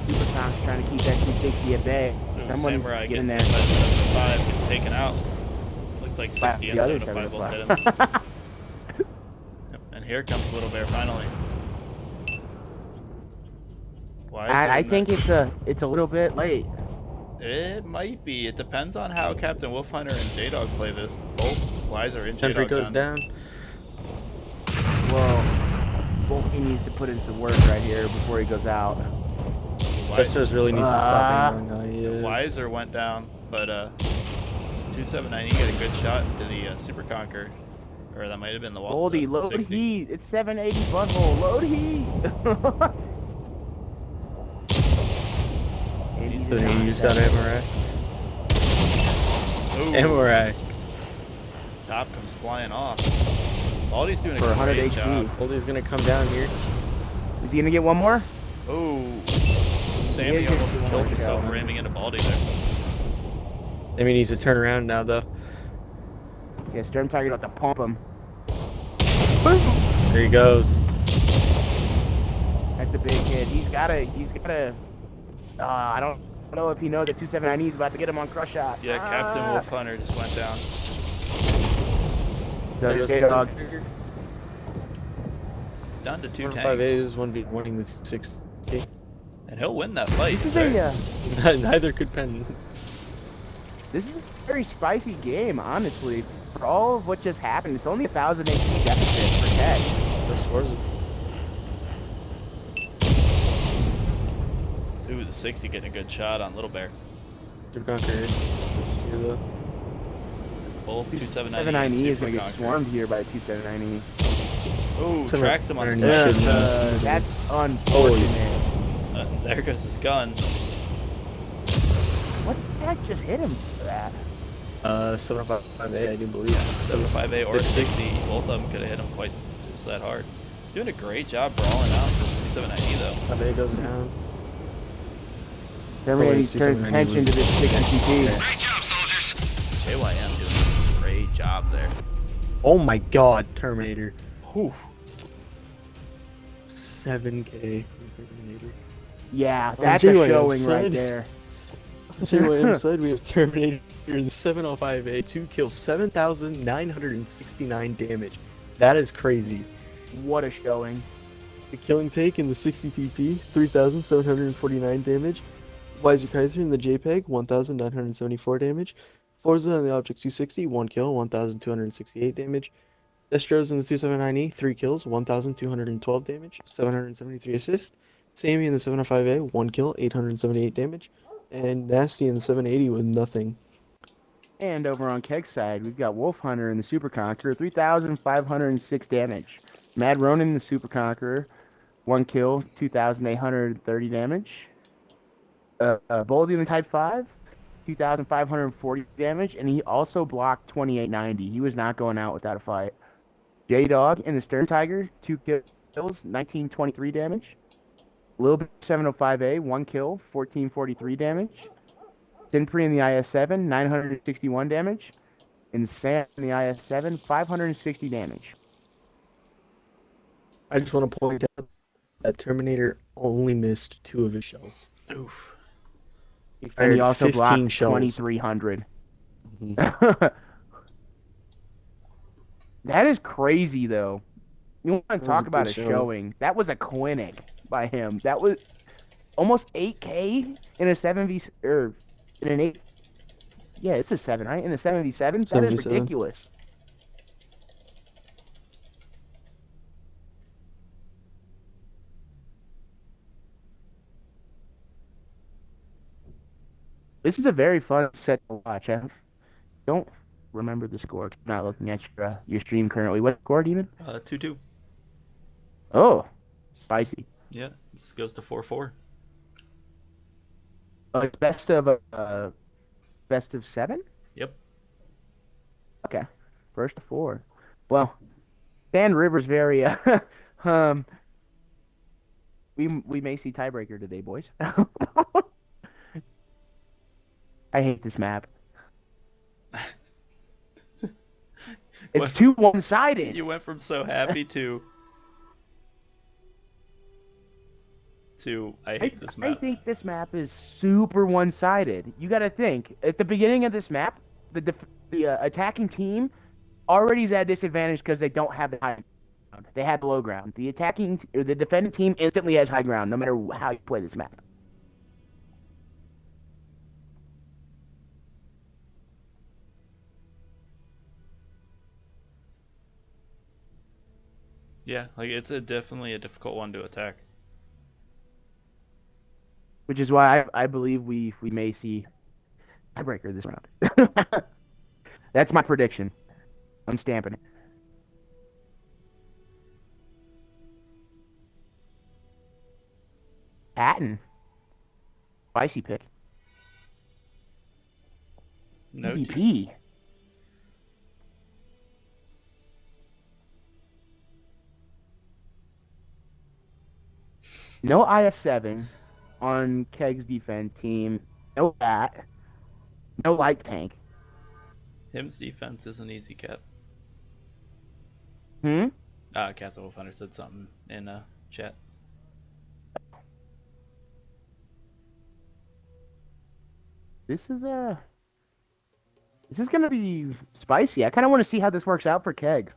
Speaker 3: Superconk's trying to keep that 260 at bay.
Speaker 1: Ooh,
Speaker 3: Someone
Speaker 1: Samurai
Speaker 3: get in
Speaker 1: getting
Speaker 3: there.
Speaker 1: hit by the 705, gets taken out. Looks like 60 and
Speaker 3: The other
Speaker 1: 705 both hit him.
Speaker 3: 705.
Speaker 1: Yep, and here comes Little Bear finally. Why is
Speaker 3: I
Speaker 1: it
Speaker 3: think it's a little bit late.
Speaker 1: It might be. It depends on how Captain Wolfhunter and J-Dog play this. Both Wiser and
Speaker 2: Sempri
Speaker 1: J-Dog
Speaker 2: goes down.
Speaker 3: Well, Volky needs to put in some work right here before he goes out.
Speaker 2: Destros really needs to stop being how he is.
Speaker 1: Wiser went down, but 279, he got a good shot into the Super Conquer. Or that might have been the wall.
Speaker 3: Boldy, load
Speaker 1: 60.
Speaker 3: heat. It's 780 butthole. Load heat. And he's
Speaker 2: So
Speaker 3: in
Speaker 2: he just got Amarak.
Speaker 1: Ooh,
Speaker 2: Amarak.
Speaker 1: top comes flying off. Baldy's doing a
Speaker 3: For 100
Speaker 1: great
Speaker 3: HP.
Speaker 1: job.
Speaker 2: Boldy's gonna come down here.
Speaker 3: Is he gonna get one more?
Speaker 1: Ooh, Sammy
Speaker 3: is
Speaker 1: almost
Speaker 3: doing
Speaker 1: killed
Speaker 3: a
Speaker 1: himself
Speaker 3: job.
Speaker 1: ramming into Baldy there.
Speaker 2: I mean, needs to turn around now, though.
Speaker 3: Yeah, Storm Tiger about to pump him.
Speaker 2: There he goes.
Speaker 3: That's a big hit. He's gotta. I don't know if he knows that 279 is about to get him on crush shot.
Speaker 1: Yeah, Captain Wolfhunter just went down.
Speaker 3: So
Speaker 2: There goes
Speaker 3: J-Dog.
Speaker 1: down to 2
Speaker 2: 5A
Speaker 1: tanks.
Speaker 2: is 1v1ing the 60.
Speaker 1: And he'll win that fight.
Speaker 3: This is a
Speaker 2: Neither could Penn.
Speaker 3: this is a very spicy game, honestly. For all of what just happened, it's only 1,000 HP deficit for Keg.
Speaker 2: That's Forza.
Speaker 1: Ooh, the 60 getting a good shot on Little Bear.
Speaker 2: Super Conqueror is here though.
Speaker 1: Both 279E
Speaker 3: 79E
Speaker 1: and
Speaker 3: is
Speaker 1: Super
Speaker 3: going to get
Speaker 1: Conqueror.
Speaker 3: swarmed here by 279E.
Speaker 1: Ooh,
Speaker 2: Some
Speaker 1: tracks him on the
Speaker 2: Yeah,
Speaker 1: side.
Speaker 2: shit.
Speaker 3: That's unfortunate.
Speaker 1: There goes his gun.
Speaker 3: What the heck just hit him for that?
Speaker 2: 705A, I do believe.
Speaker 1: 75A or 60, both of them could have hit him quite just that hard. He's doing a great job brawling out this 279E though.
Speaker 2: 5A goes down.
Speaker 3: Terminating
Speaker 2: Always do
Speaker 3: turns
Speaker 2: something
Speaker 3: attention to this 60 CP.
Speaker 4: Great job, soldiers.
Speaker 1: JYM doing a great job there.
Speaker 2: Oh my god, Terminator.
Speaker 1: Whew.
Speaker 2: 7K from Terminator.
Speaker 3: Yeah,
Speaker 2: On
Speaker 3: that's a
Speaker 2: JYM
Speaker 3: showing right
Speaker 2: side.
Speaker 3: there.
Speaker 2: On JYM side, we have Terminator in 705A, 2 kills, 7,969 damage. That is crazy.
Speaker 3: What a showing.
Speaker 2: The Killing Take in the 60 TP, 3,749 damage. Weiser Kaiser in the JPEG, 1,974 damage. Forza in the Object 260, 1 kill, 1,268 damage. Destros in the 279E, 3 kills, 1,212 damage, 773 assists. Sammy in the 705A, 1 kill, 878 damage. And Nasty in the 780 with nothing.
Speaker 3: And over on Keg's side, we've got Wolf Hunter in the Super Conqueror, 3,506 damage. Mad Ronin in the Super Conqueror, 1 kill, 2,830 damage. Boldy in the Type 5, 2,540 damage, and he also blocked 2890. He was not going out without a fight. J-Dog in the Stern Tiger, 2 kills, 1923 damage. Little bit 705A, 1 kill, 1443 damage. Sinpri in the IS-7, 961 damage. And Sam in the IS-7, 560 damage.
Speaker 2: I just want to point out that Terminator only missed 2 of his shells.
Speaker 1: Oof.
Speaker 2: He
Speaker 3: And
Speaker 2: fired
Speaker 3: he also
Speaker 2: 15
Speaker 3: blocked
Speaker 2: shells.
Speaker 3: 2,300.
Speaker 2: Mhm.
Speaker 3: That is crazy, though. You want to
Speaker 2: That was
Speaker 3: talk
Speaker 2: a
Speaker 3: about
Speaker 2: good
Speaker 3: a
Speaker 2: show.
Speaker 3: showing. That was a clinic by him. That was almost 8K in a 7v or in an 8. Yeah, it's a 7, right? In a 7v7. That is
Speaker 2: 7v7.
Speaker 3: ridiculous. This is a very fun set to watch. I don't remember the score. I'm not looking at your stream currently. What score, Demon?
Speaker 1: 2-2.
Speaker 3: Oh, spicy.
Speaker 1: Yeah, this goes to 4-4.
Speaker 3: It's best of 7.
Speaker 1: Yep.
Speaker 3: Okay, first of 4. Well, Dan Rivers very we may see tiebreaker today, boys. I hate this map. It's
Speaker 1: What?
Speaker 3: too one-sided.
Speaker 1: You went from so happy to I hate this
Speaker 3: I
Speaker 1: map.
Speaker 3: think this map is super one-sided. You got to think at the beginning of this map, the attacking team already is at a disadvantage because they don't have the high ground. They have the low ground. The defending team instantly has high ground, no matter how you play this map.
Speaker 1: Yeah, like it's definitely a difficult one to attack.
Speaker 3: Which is why I believe we may see tiebreaker this round. That's my prediction. I'm stamping it. Patton. Spicy pick.
Speaker 1: No
Speaker 3: EDP. No IS-7 on Keg's defense team. No bat. No light tank.
Speaker 1: Him's defense is an easy cap. Captain Wolfhunter said something in chat.
Speaker 3: This is gonna be spicy. I kind of want to see how this works out for Keg.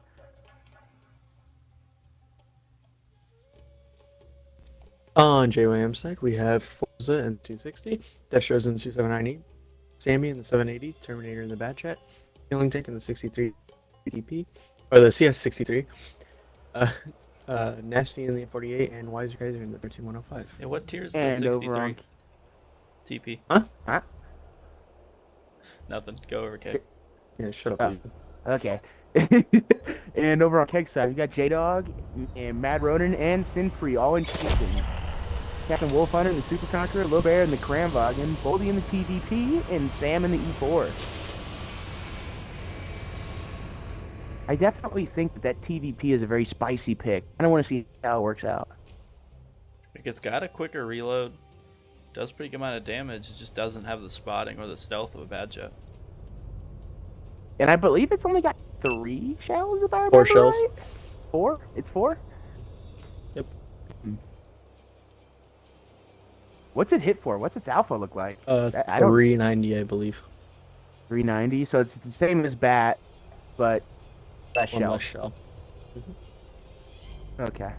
Speaker 2: On JYM side, we have Forza and 260, Destros in the 279E, Sammy in the 780, Terminator in the Bad Chat, Healing Tank in the 63 DP, or the CS63, Nasty in the 48, and Wiser Kaiser in the 13105.
Speaker 1: Yeah, what tier is the
Speaker 3: And over
Speaker 1: 63?
Speaker 3: on
Speaker 1: TP.
Speaker 3: huh?
Speaker 1: Nothing. Go over K.
Speaker 2: Yeah, shut up.
Speaker 3: Oh.
Speaker 2: Luke.
Speaker 3: Okay. And over on Keg side, we got J-Dog and Mad Ronin and Sinfree all in chieftains. Captain Wolfhunter in the Super Conqueror, Lil Bear in the Kramwagen, Boldy in the TVP, and Sam in the E4. I definitely think that TVP is a very spicy pick. I don't want to see how it works out.
Speaker 1: Like, it's got a quicker reload. Does pretty good amount of damage. It just doesn't have the spotting or the stealth of a bad jet.
Speaker 3: And I believe it's only got 3 shells, if I remember
Speaker 2: 4 shells.
Speaker 3: right. 4? It's 4?
Speaker 2: Yep.
Speaker 3: What's it hit for? What's its alpha look like? I don't-
Speaker 2: 390, I believe.
Speaker 3: 390, so it's the same as Bat, but less
Speaker 2: One
Speaker 3: shell.
Speaker 2: less shell.
Speaker 3: Okay.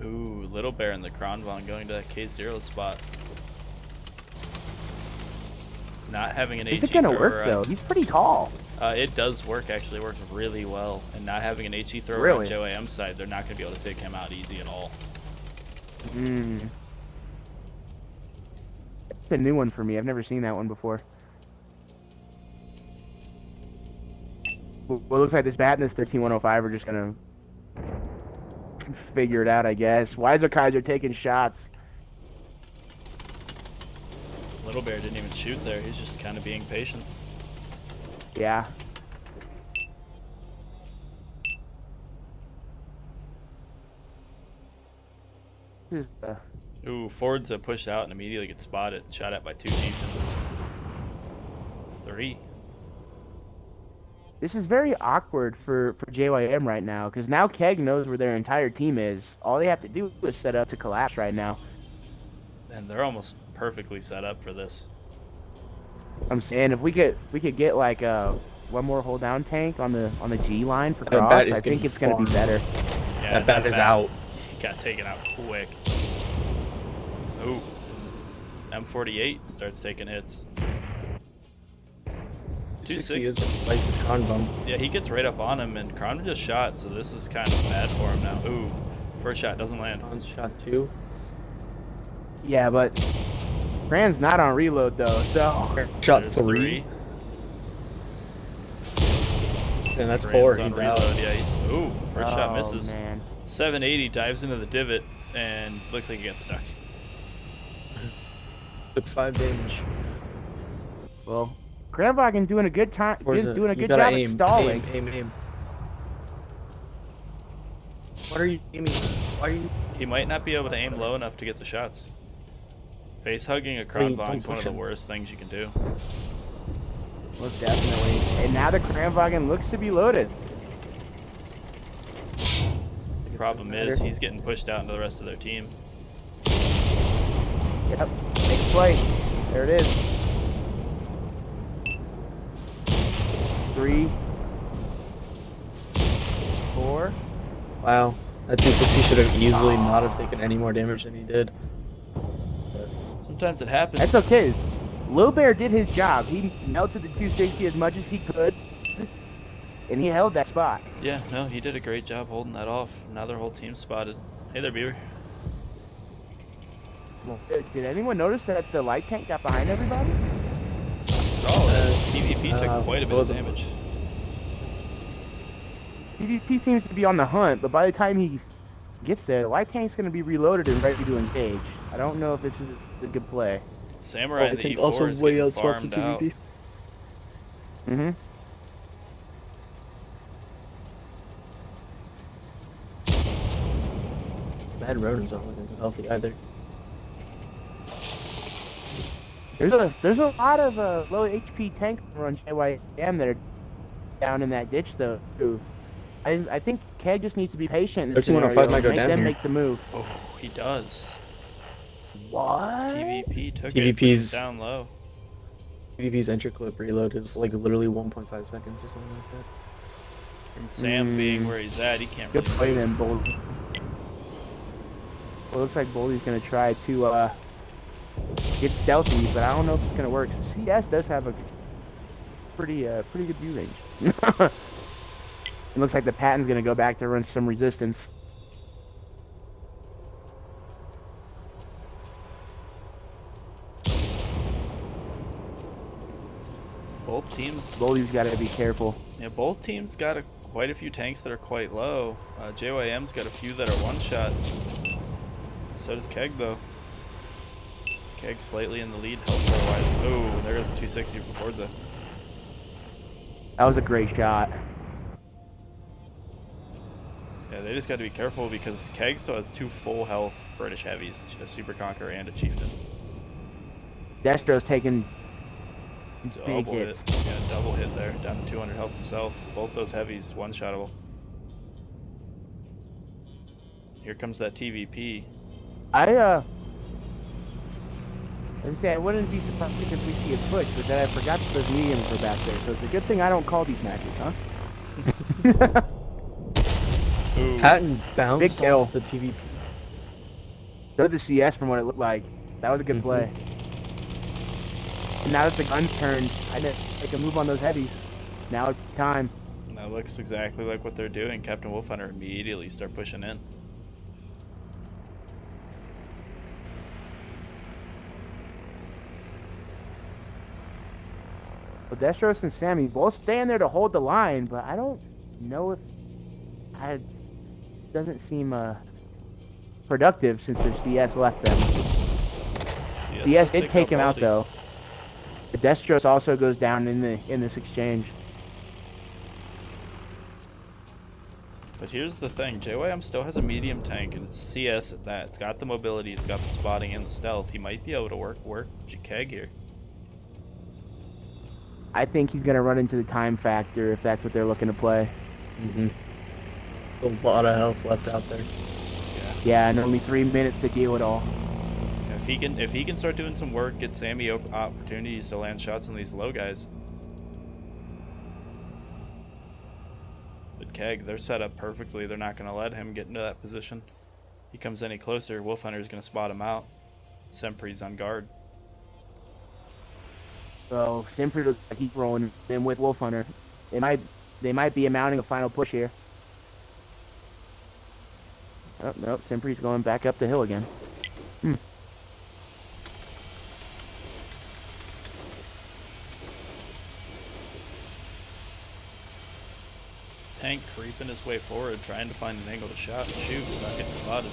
Speaker 1: Ooh, Little Bear in the Kronvon going to that K0 spot. Not having an HE
Speaker 3: Is it gonna
Speaker 1: thrower
Speaker 3: work though? He's pretty tall.
Speaker 1: It does work, actually. It works really well. And not having an HE thrower
Speaker 3: Really?
Speaker 1: on JYM side, they're not going to be able to pick him out easy at all.
Speaker 3: Hmm. It's a new one for me. I've never seen that one before. Well, it looks like this Bat and this 13105 are just gonna figure it out, I guess. Wiser Kaiser taking shots.
Speaker 1: Little Bear didn't even shoot there. He's just kind of being patient.
Speaker 3: Yeah. This is,
Speaker 1: Ooh, Ford's pushed out and immediately gets spotted. Shot at by 2 chieftains. 3.
Speaker 3: This is very awkward for JYM right now, because now Keg knows where their entire team is. All they have to do is set up to collapse right now.
Speaker 1: And they're almost perfectly set up for this.
Speaker 3: I'm saying if we could get like one more hold down tank on the G line for
Speaker 2: That
Speaker 3: cross,
Speaker 2: bat is
Speaker 3: I think
Speaker 2: getting
Speaker 3: it's gonna be
Speaker 2: farmed.
Speaker 3: better.
Speaker 1: Yeah,
Speaker 2: That bat is out.
Speaker 1: He got taken out quick. Ooh. M48 starts taking hits.
Speaker 2: 260 is
Speaker 1: 260.
Speaker 2: like this con bump.
Speaker 1: Yeah, he gets right up on him, and Kron just shot, so this is kind of bad for him now. Ooh, first shot doesn't land.
Speaker 2: Con's shot 2.
Speaker 3: Yeah, but Cran's not on reload though, so
Speaker 2: Shot
Speaker 1: There's
Speaker 2: 3. And that's
Speaker 1: Cran's
Speaker 2: 4.
Speaker 1: on
Speaker 2: He's out.
Speaker 1: reload. Yeah, he's ooh, first shot
Speaker 3: Oh,
Speaker 1: misses.
Speaker 3: man.
Speaker 1: 780 dives into the divot and looks like he gets stuck.
Speaker 2: Took 5 damage.
Speaker 3: Well, Kramwagen doing a good time,
Speaker 2: Where's it?
Speaker 3: doing a
Speaker 2: You
Speaker 3: good
Speaker 2: gotta
Speaker 3: job
Speaker 2: aim.
Speaker 3: at stalling.
Speaker 2: Aim. What are you aiming? Why are you?
Speaker 1: He might not be able to aim low enough to get the shots. Face hugging a
Speaker 2: Don't
Speaker 1: Kronvon is one
Speaker 2: push
Speaker 1: of the
Speaker 2: him.
Speaker 1: worst things you can do.
Speaker 3: Most definitely. And now the Kramwagen looks to be loaded.
Speaker 1: Problem is, he's getting pushed out into the rest of their team.
Speaker 3: Yep. Make a play. There it is. 3, 4.
Speaker 2: Wow. That 260 should have easily not have taken any more damage than he did.
Speaker 1: Sometimes it happens.
Speaker 3: That's okay. Lil Bear did his job. He melted the 260 as much as he could, and he held that spot.
Speaker 1: Yeah, no, he did a great job holding that off. Now their whole team's spotted. Hey there, Beaver.
Speaker 3: Did anyone notice that the light tank got behind everybody?
Speaker 1: Solid. PvP took quite a bit of
Speaker 2: wasn't-
Speaker 1: damage.
Speaker 3: PvP seems to be on the hunt, but by the time he gets there, the light tank's going to be reloaded and ready to engage. I don't know if this is a good play.
Speaker 1: Samurai in
Speaker 2: I
Speaker 1: the
Speaker 2: think
Speaker 1: E4
Speaker 2: also
Speaker 1: is
Speaker 2: way
Speaker 1: getting
Speaker 2: outspots the
Speaker 1: farmed out.
Speaker 2: TVP.
Speaker 3: Mm-hmm.
Speaker 2: Mad Ronin's not looking so healthy either.
Speaker 3: There's a lot of low HP tanks on JYM that are down in that ditch though. Too. I think Keg just needs to be patient. In this
Speaker 2: 1305
Speaker 3: scenario
Speaker 2: might
Speaker 3: and
Speaker 2: go
Speaker 3: make
Speaker 2: down
Speaker 3: them
Speaker 2: here.
Speaker 3: make the move.
Speaker 1: Oh, he does.
Speaker 3: What?
Speaker 1: TVP took it.
Speaker 2: TVP's
Speaker 1: Down low.
Speaker 2: TVP's entry clip reload is like literally 1.5 seconds or something like that.
Speaker 1: And Sam being where he's at, he can't
Speaker 3: Good
Speaker 1: really
Speaker 3: play
Speaker 1: move.
Speaker 3: then, Bold. Well, it looks like Boldy's gonna try to get stealthy, but I don't know if it's gonna work. CS does have a pretty good view range. It looks like the Patton's gonna go back to run some resistance.
Speaker 1: Both teams,
Speaker 3: Boldy's got to be careful.
Speaker 1: yeah, both teams got quite a few tanks that are quite low. JYM's got a few that are one shot. So does Keg though. Keg slightly in the lead health wise. Oh, there goes the 260 from Forza.
Speaker 3: That was a great shot.
Speaker 1: Yeah, they just got to be careful because Keg still has 2 full health British heavies, a Super Conqueror and a Chieftain.
Speaker 3: Destro's taking big
Speaker 1: Double
Speaker 3: hits.
Speaker 1: hit. Yeah, double hit there. Down to 200 health himself. Both those heavies one-shottable. Here comes that TVP.
Speaker 3: I say I wouldn't be surprised if we see a push, but then I forgot that those mediums were back there. So it's a good thing I don't call these matches, huh?
Speaker 1: Ooh.
Speaker 2: Patton bounced
Speaker 3: Big kill.
Speaker 2: off the TV.
Speaker 3: So did the CS from what it looked like. That was a good play. And now that the gun's turned, I know they can move on those heavies. Now it's time.
Speaker 1: And that looks exactly like what they're doing. Captain Wolfhunter immediately start pushing in.
Speaker 3: Well, Destros and Sammy both staying there to hold the line, but I don't know if it doesn't seem productive since their CS left them. CS did take him out though. The Destros also goes down in this exchange.
Speaker 1: But here's the thing, JYM still has a medium tank, and it's CS at that. It's got the mobility, it's got the spotting and the stealth. He might be able to work Keg here.
Speaker 3: I think he's gonna run into the time factor if that's what they're looking to play.
Speaker 2: A lot of health left out there.
Speaker 3: Yeah, and only 3 minutes to deal it all.
Speaker 1: If he can start doing some work, get Sammy opportunities to land shots on these low guys. But Keg, they're set up perfectly. They're not going to let him get into that position. He comes any closer, Wolfhunter's going to spot him out. Sempri's on guard.
Speaker 3: So Simpry looks like he's rolling in with Wolfhunter. They might be mounting a final push here. Oh nope, Simpri's going back up the hill again.
Speaker 1: Tank creeping his way forward, trying to find an angle to shoot, without getting spotted.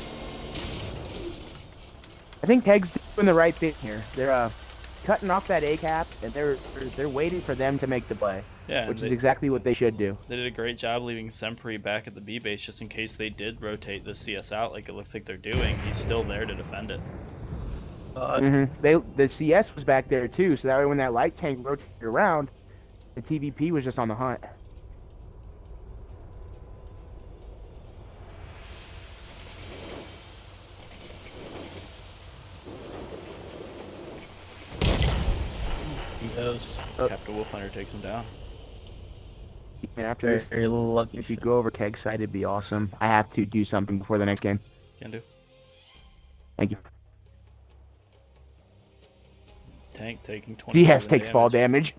Speaker 3: I think Keg's doing the right thing here. They're cutting off that A cap, and they're waiting for them to make the play.
Speaker 1: Yeah,
Speaker 3: which is exactly what they should do.
Speaker 1: They did a great job leaving Sempri back at the B base just in case they did rotate the CS out like it looks like they're doing. He's still there to defend it.
Speaker 3: The CS was back there too, so that way when that light tank rotated around, the TVP was just on the hunt.
Speaker 2: He goes.
Speaker 1: Captain Wolfhunter takes him down.
Speaker 3: And after this,
Speaker 2: Very lucky.
Speaker 3: if you go over Keg side, it'd be awesome. I have to do something before the next game.
Speaker 1: Can do.
Speaker 3: Thank you.
Speaker 1: Tank taking 27
Speaker 3: CS takes fall damage.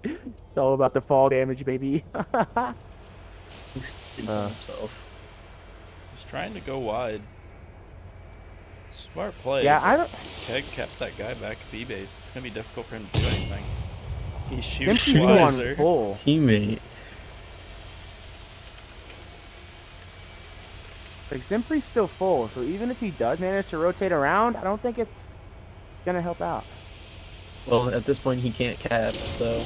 Speaker 3: It's all about the fall damage, baby.
Speaker 2: Himself.
Speaker 1: He's trying to go wide. Smart play.
Speaker 3: Yeah, I don't.
Speaker 1: Keg kept that guy back at B base. It's gonna be difficult for him to do anything. He shoots
Speaker 3: Simply
Speaker 1: wiser.
Speaker 3: on full.
Speaker 2: Teammate.
Speaker 3: Like Simply's still full, so even if he does manage to rotate around, I don't think it's gonna help out.
Speaker 2: Well, at this point he can't cap, so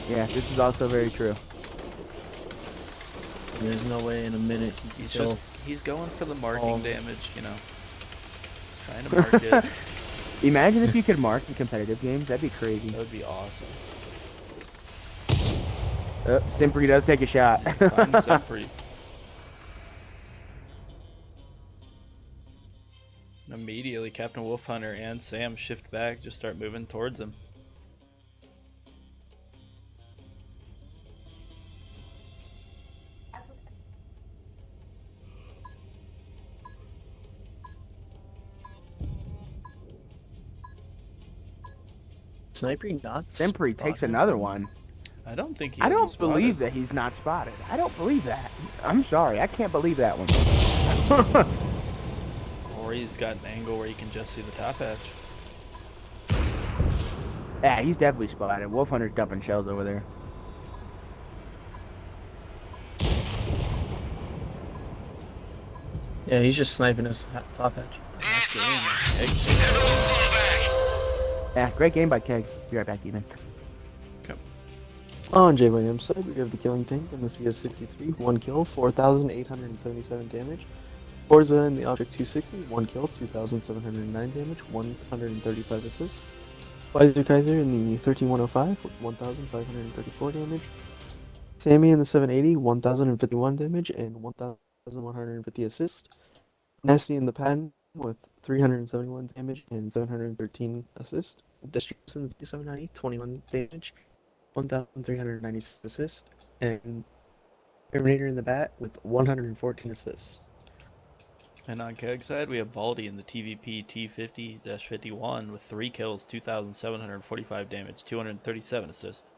Speaker 3: Yeah, this is also very true.
Speaker 2: there's no way in a minute he can kill.
Speaker 1: He's going for the marking damage, you know. Trying to mark it.
Speaker 3: Imagine if you could mark in competitive games, that'd be crazy.
Speaker 1: That would be awesome.
Speaker 3: Simply does take a shot.
Speaker 1: Find Sempri. Immediately, Captain Wolfhunter and Sam shift back, just start moving towards him.
Speaker 2: Sniper not
Speaker 3: Simpri takes
Speaker 2: spotted?
Speaker 3: another one.
Speaker 1: I don't think he
Speaker 3: I
Speaker 1: has him
Speaker 3: don't believe
Speaker 1: spotted.
Speaker 3: that he's not spotted. I don't believe that. I'm sorry. I can't believe that one.
Speaker 1: Or he's got an angle where you can just see the top hatch.
Speaker 3: Yeah, he's definitely spotted. Wolf Hunter's dumping shells over there.
Speaker 2: Yeah, he's just sniping his top hatch.
Speaker 1: Nice game.
Speaker 4: Everyone fall back.
Speaker 3: Yeah, great game by Keg. Be right back, Ethan.
Speaker 2: On JYM side, we have the Killing Tank and the CS-63, 1 kill, 4,877 damage. Forza and the Object 260, 1 kill, 2,709 damage, 135 assists. Weiser Kaiser in the 13105 with 1,534 damage. Sammy in the 780, 1,051 damage and 1,150 assists. Nasty in the Patent with 371 damage and 713 assists. Destructs in the 2790, 21 damage, 1,396 assists. And Terminator in the Bat with 114 assists.
Speaker 1: And on Keg side, we have Baldy in the TVP T50-51 with 3 kills, 2,745 damage, 237 assists.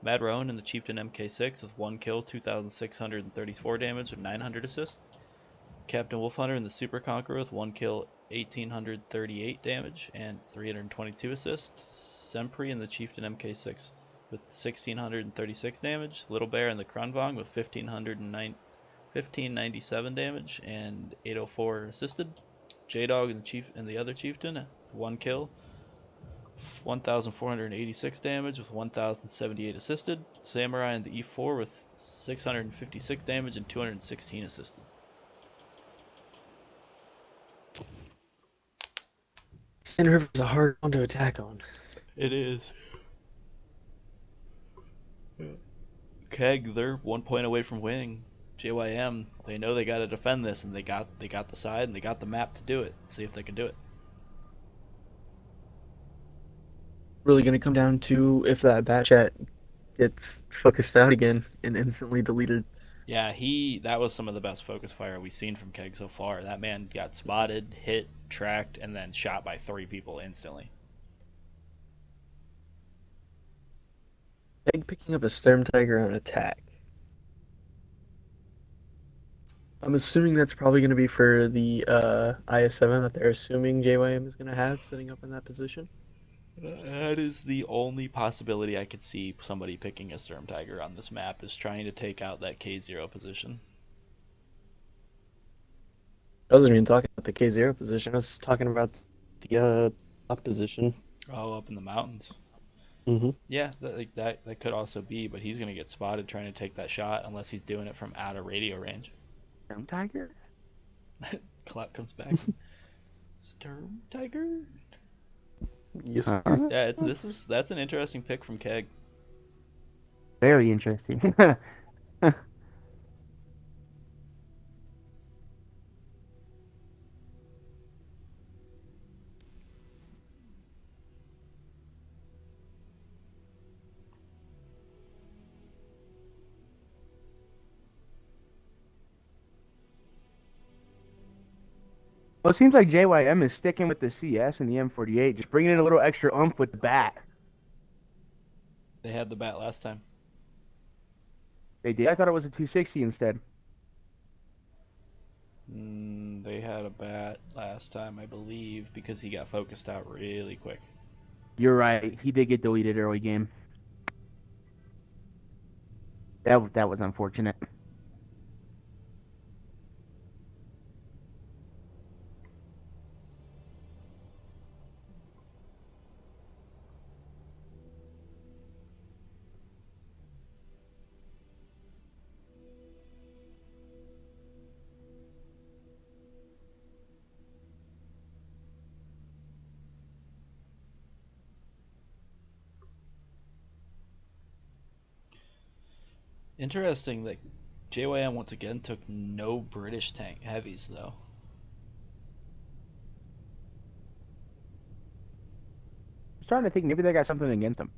Speaker 1: Mad Roan in the Chieftain MK6 with 1 kill, 2,634 damage, and 900 assists. Captain Wolfhunter in the Super Conqueror with 1 kill, 1,838 damage, and 322 assists. Sempri in the Chieftain MK6 with 1,636 damage. Little Bear in the Kronvong with 1,597 damage and 804 assisted. J-Dog in the other Chieftain with 1 kill, 1,486 damage with 1,078 assisted. Samurai in the E4 with 656 damage and 216 assisted.
Speaker 2: Sand River is a hard one to attack on.
Speaker 1: It is. Keg, they're 1 point away from winning. JYM, they know they got to defend this, and they got the side and they got the map to do it. Let's see if they can do it.
Speaker 2: Really going to come down to if that bat chat gets focused out again and instantly deleted.
Speaker 1: Yeah, that was some of the best focus fire we've seen from Keg so far. That man got spotted, hit, tracked, and then shot by 3 people instantly.
Speaker 2: Egg picking up a Storm Tiger on attack. I'm assuming that's probably going to be for the IS-7 that they're assuming JYM is going to have sitting up in that position.
Speaker 1: That is the only possibility I could see somebody picking a Sturm Tiger on this map, is trying to take out that K0 position.
Speaker 2: I wasn't even talking about the K0 position. I was talking about the top position.
Speaker 1: Oh, up in the mountains.
Speaker 2: Mm-hmm.
Speaker 1: Yeah, that could also be, but he's going to get spotted trying to take that shot unless he's doing it from out of radio range.
Speaker 3: Sturm Tiger?
Speaker 1: Clap comes back. Sturm Tiger?
Speaker 2: Yes.
Speaker 1: Yeah, that's an interesting pick from Keg.
Speaker 3: Very interesting. Well, it seems like JYM is sticking with the CS and the M48, just bringing in a little extra oomph with the bat.
Speaker 1: They had the bat last time.
Speaker 3: They did. I thought it was a 260 instead.
Speaker 1: They had a bat last time, I believe, because he got focused out really quick.
Speaker 3: You're right. He did get deleted early game. That was unfortunate.
Speaker 1: Interesting that JYM once again took no British tank heavies though.
Speaker 3: I'm starting to think maybe they got something against them.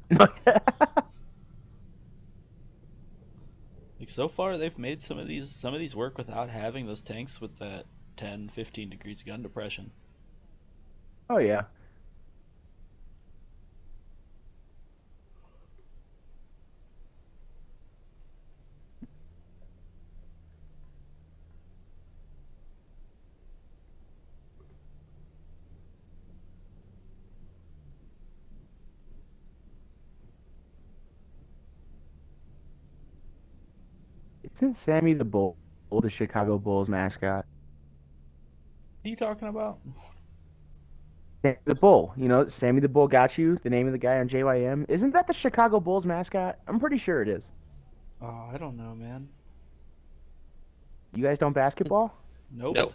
Speaker 1: Like so far they've made some of these work without having those tanks with that 10, 15 degrees gun depression.
Speaker 3: Oh yeah. Isn't Sammy the Bull the Chicago Bulls mascot?
Speaker 1: What are you talking about?
Speaker 3: Sammy the Bull. You know, Sammy the Bull got you, the name of the guy on JYM. Isn't that the Chicago Bulls mascot? I'm pretty sure it is.
Speaker 1: Oh, I don't know, man.
Speaker 3: You guys don't basketball?
Speaker 1: Nope.
Speaker 2: No.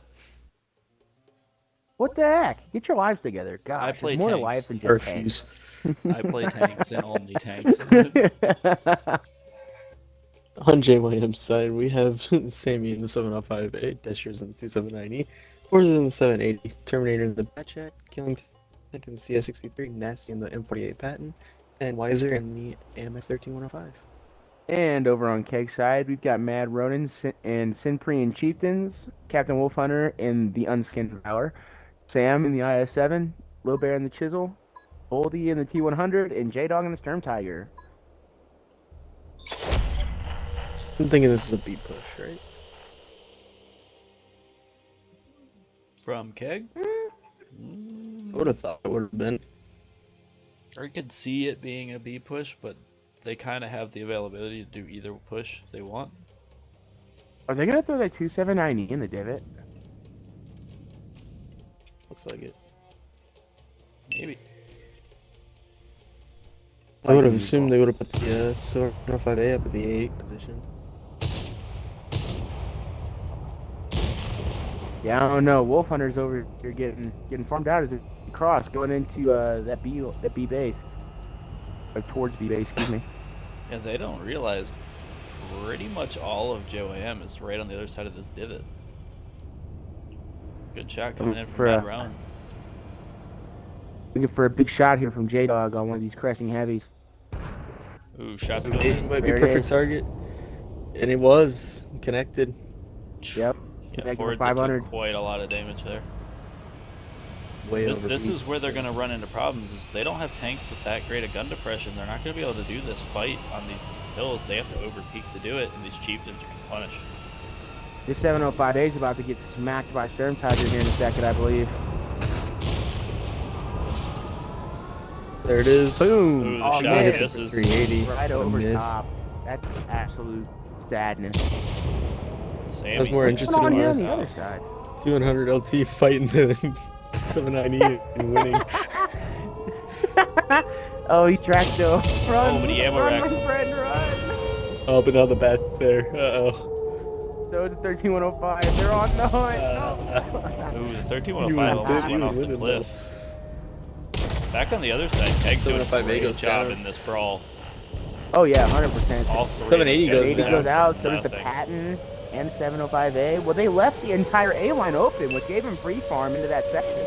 Speaker 3: What the heck? Get your lives together.
Speaker 1: I
Speaker 3: Gosh,
Speaker 1: play
Speaker 3: there's more to
Speaker 1: tanks.
Speaker 3: life than
Speaker 2: I
Speaker 3: just
Speaker 2: refuse.
Speaker 1: I play tanks and only tanks.
Speaker 2: On JYM's side, we have Sammy in the 705A, Deshers in the 279E, Forza in the 780, Terminator in the Batchat, Killing Tank in the CS63, Nasty in the M48 Patton, and Wiser in the AMX 13105.
Speaker 3: And over on Keg side, we've got Mad Ronin and Sinpree and Chieftains, Captain Wolfhunter in the Unskinned Valor, Sam in the IS-7, Lil Bear in the Chisel, Boldy in the T100, and J-Dog in the Sturm Tiger.
Speaker 2: I'm thinking this is a B push, right?
Speaker 1: From Keg?
Speaker 2: I would have thought it would have been.
Speaker 1: I could see it being a B push, but they kind of have the availability to do either push if they want.
Speaker 3: Are they going to throw that 279E in the divot?
Speaker 2: Looks like it.
Speaker 1: Maybe.
Speaker 2: I would have assumed they would have put the 705A up at the A8 position.
Speaker 3: Yeah, I don't know. Wolfhunter's over here getting farmed out as a cross going into that B base. Or towards B base, excuse me.
Speaker 1: Because they don't realize pretty much all of JYM is right on the other side of this divot. Good shot coming in from Mad Round.
Speaker 3: Looking for a big shot here from J-Dog on one of these crashing heavies.
Speaker 1: Ooh, shots
Speaker 2: So
Speaker 1: going
Speaker 2: it
Speaker 1: in.
Speaker 2: might be
Speaker 3: There it
Speaker 2: perfect
Speaker 3: is.
Speaker 2: target. And it was connected.
Speaker 3: Yep.
Speaker 1: Yeah,
Speaker 3: Connected
Speaker 1: Fords
Speaker 3: for
Speaker 1: took
Speaker 3: 500.
Speaker 1: quite a lot of damage there.
Speaker 2: Way
Speaker 1: This,
Speaker 2: over
Speaker 1: this
Speaker 2: B.
Speaker 1: is where they're going to run into problems. Is they don't have tanks with that great a gun depression. They're not going to be able to do this fight on these hills. They have to overpeak to do it, and these chieftains are going to punish.
Speaker 3: This 705A is about to get smacked by Sturm Tiger here in a second, I believe.
Speaker 2: There it is.
Speaker 3: Boom!
Speaker 1: Ooh, the
Speaker 3: Oh,
Speaker 1: shot
Speaker 3: man.
Speaker 2: Hits it
Speaker 1: misses.
Speaker 2: for 380.
Speaker 3: Right
Speaker 2: What a
Speaker 3: over
Speaker 2: miss.
Speaker 3: top. That's absolute sadness.
Speaker 1: Sammy's
Speaker 2: more
Speaker 1: like,
Speaker 2: interesting
Speaker 3: What's going on here on
Speaker 2: to
Speaker 3: the
Speaker 1: "Oh."
Speaker 3: other side?
Speaker 2: 200 LT fighting the 790 and winning.
Speaker 3: Oh, he's tracked though. Run!
Speaker 1: Oh, but he ammo
Speaker 3: run,
Speaker 1: racks
Speaker 3: my
Speaker 1: him.
Speaker 3: friend, run!
Speaker 2: Oh, but now the bat's there. Uh-oh.
Speaker 3: So it's a 13105. They're on. No, no.
Speaker 1: Ooh, the
Speaker 2: He
Speaker 1: 13105
Speaker 2: was
Speaker 1: almost
Speaker 2: big,
Speaker 1: went
Speaker 2: he was
Speaker 1: off the
Speaker 2: winning,
Speaker 1: cliff. Back on the other side, Keg's doing a
Speaker 2: 705A
Speaker 1: great
Speaker 2: goes
Speaker 1: job
Speaker 2: down.
Speaker 1: in this brawl.
Speaker 3: Oh yeah, 100%.
Speaker 1: All three
Speaker 2: 780
Speaker 1: of those
Speaker 2: goes
Speaker 1: guys
Speaker 3: 80
Speaker 1: are
Speaker 2: down.
Speaker 3: goes
Speaker 1: down
Speaker 3: out,
Speaker 1: for
Speaker 3: so does the
Speaker 1: nothing.
Speaker 3: Patton and 705A. Well, they left the entire A line open, which gave him free farm into that section.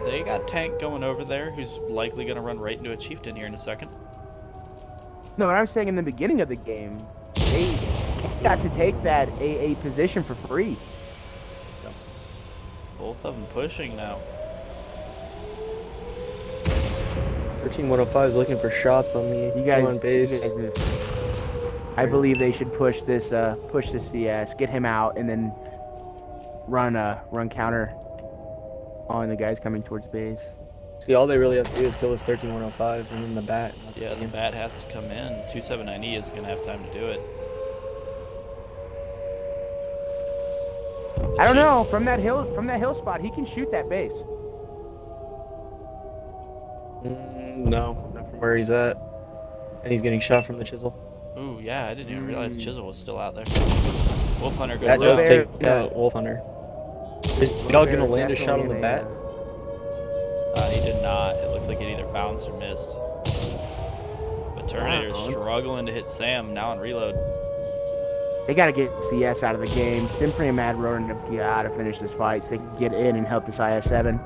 Speaker 1: They got tank going over there, who's likely going to run right into a chieftain here in a second.
Speaker 3: No, what I'm saying in the beginning of the game, they got to take that AA position for free.
Speaker 1: Both of them pushing now.
Speaker 2: 13105 is looking for shots on the
Speaker 3: You
Speaker 2: two
Speaker 3: guys,
Speaker 2: on base.
Speaker 3: I believe they should push this CS, get him out, and then run counter on the guys coming towards base.
Speaker 2: See, all they really have to do is kill this 13105 and then the bat. And that's
Speaker 1: Yeah, the
Speaker 2: game.
Speaker 1: bat has to come in. 279E isn't going to have time to do it.
Speaker 3: I don't know. From that hill spot, he can shoot that base.
Speaker 2: No, not from where he's at. And he's getting shot from the chisel.
Speaker 1: Ooh, yeah, I didn't even realize Chisel was still out there. Wolf Hunter goes
Speaker 2: That
Speaker 1: down.
Speaker 2: does take out Wolf Hunter. Is y'all gonna land a shot on the bat?
Speaker 1: He did not. It looks like it either bounced or missed. But Terminator's struggling to hit Sam now on reload.
Speaker 3: They gotta get CS out of the game. Simpri and Mad Ronin have got to finish this fight so they can get in and help this IS-7.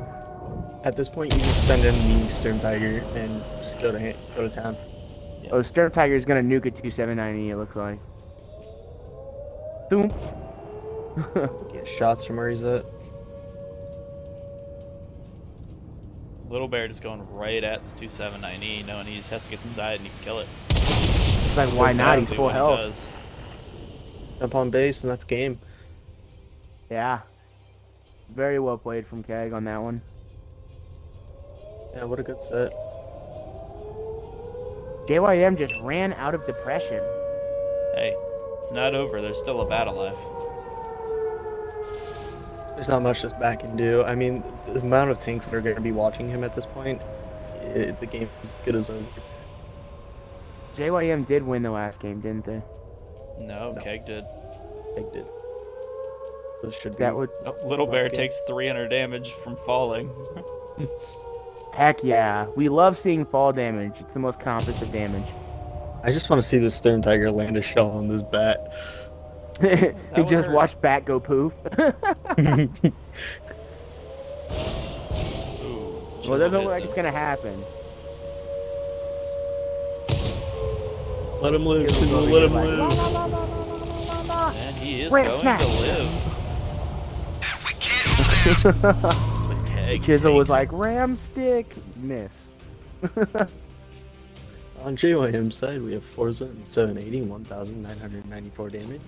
Speaker 2: At this point, you just send in the Sturm Tiger and just go to town.
Speaker 1: Yeah.
Speaker 3: Oh, Sturm Tiger is gonna nuke a 279E. It looks like. Boom.
Speaker 2: Get shots from where he's at.
Speaker 1: Little Bear just going right at this 279E, knowing he just has to get the side and he can kill it.
Speaker 3: It's like, why not? He's
Speaker 1: Exactly
Speaker 3: full
Speaker 1: what he
Speaker 3: health.
Speaker 1: does.
Speaker 2: Jump on base, and that's game.
Speaker 3: Yeah. Very well played from Keg on that one.
Speaker 2: Yeah, what a good set.
Speaker 3: JYM just ran out of depression.
Speaker 1: Hey, It's not over. There's still a battle life.
Speaker 2: There's not much this bat can do. I mean, the amount of tanks that are going to be watching him at this point, the game is as good as over.
Speaker 3: JYM did win the last game, didn't they?
Speaker 1: No,
Speaker 2: No.
Speaker 1: Keg did.
Speaker 2: Keg did. Those should be.
Speaker 3: That would.
Speaker 1: Oh, Little
Speaker 2: Last
Speaker 1: Bear
Speaker 2: game.
Speaker 1: takes 300 damage from falling.
Speaker 3: Heck yeah. We love seeing fall damage. It's the most compensative damage.
Speaker 2: I just want to see this Stern Tiger land a shell on this bat.
Speaker 1: That
Speaker 3: And
Speaker 1: would
Speaker 3: just
Speaker 1: hurt.
Speaker 3: watch Bat go poof.
Speaker 1: Ooh,
Speaker 3: Well, it
Speaker 1: Chisel
Speaker 3: doesn't look
Speaker 1: hits
Speaker 3: like
Speaker 1: him.
Speaker 3: it's gonna happen.
Speaker 2: Let him live,
Speaker 3: Chisel
Speaker 2: Chisel,
Speaker 3: over
Speaker 2: let
Speaker 3: here
Speaker 2: him
Speaker 3: like,
Speaker 2: live.
Speaker 3: "La, la, la, la, la, la, la, la."
Speaker 1: And he is
Speaker 3: Ramp
Speaker 1: going
Speaker 3: smash.
Speaker 1: to live.
Speaker 4: We killed him.
Speaker 1: But Keg
Speaker 3: Chisel was
Speaker 1: takes
Speaker 3: like,
Speaker 1: it.
Speaker 3: ram stick, miss.
Speaker 2: On JYM's side, we have Forza in 780, 1,994 damage.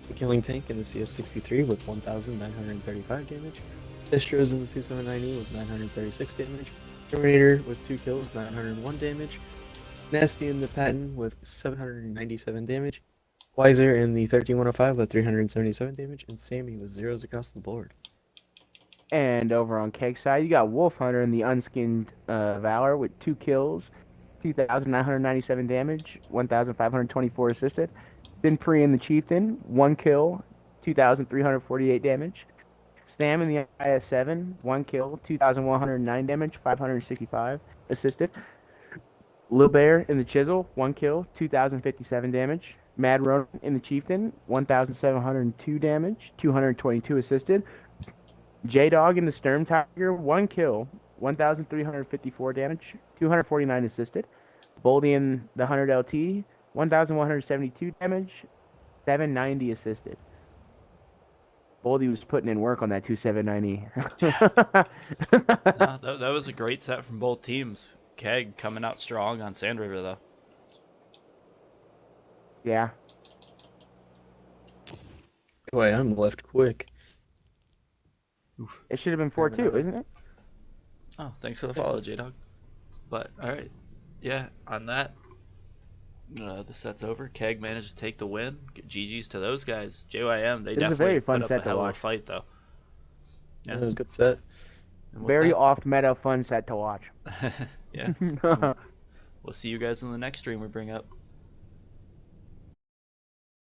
Speaker 2: The Killing Tank in the CS63 with 1,935 damage. Distros in the 279E with 936 damage. Terminator with 2 kills, 901 damage. Nasty in the Patton with 797 damage. Wiser in the 13105 with 377 damage. And Sammy with zeros across the board.
Speaker 3: And over on Keg's side, you got Wolf Hunter in the Unskinned Valor with 2 kills, 2,997 damage, 1,524 assisted. Sinpree in the Chieftain, 1 kill, 2,348 damage. Sam in the IS-7, 1 kill, 2,109 damage, 565 assisted. Lil Bear in the Chisel, 1 kill, 2,057 damage. Mad Ronan in the Chieftain, 1,702 damage, 222 assisted. J-Dog in the Sturm Tiger, 1 kill, 1,354 damage, 249 assisted. Boldy in the 100 LT, 1,172 damage, 790 assisted. Boldy was putting in work on that 2790.
Speaker 1: No, that was a great set from both teams. Keg coming out strong on Sand River, though.
Speaker 3: Yeah.
Speaker 2: JYM left quick.
Speaker 3: It should have been 4-2, isn't it?
Speaker 1: Oh, thanks for the follow, J-Dog. But, alright. Yeah, on that, the set's over. Keg managed to take the win. GG's to those guys. JYM, they
Speaker 3: It was a
Speaker 1: definitely
Speaker 3: very fun
Speaker 1: put up
Speaker 3: set
Speaker 1: a
Speaker 3: to
Speaker 1: hell of a
Speaker 3: watch.
Speaker 1: fight, though.
Speaker 2: Yeah, it was a good set.
Speaker 1: And with
Speaker 3: Very
Speaker 1: that-
Speaker 3: off-meta fun set to watch.
Speaker 1: yeah. We'll see you guys in the next stream we bring up.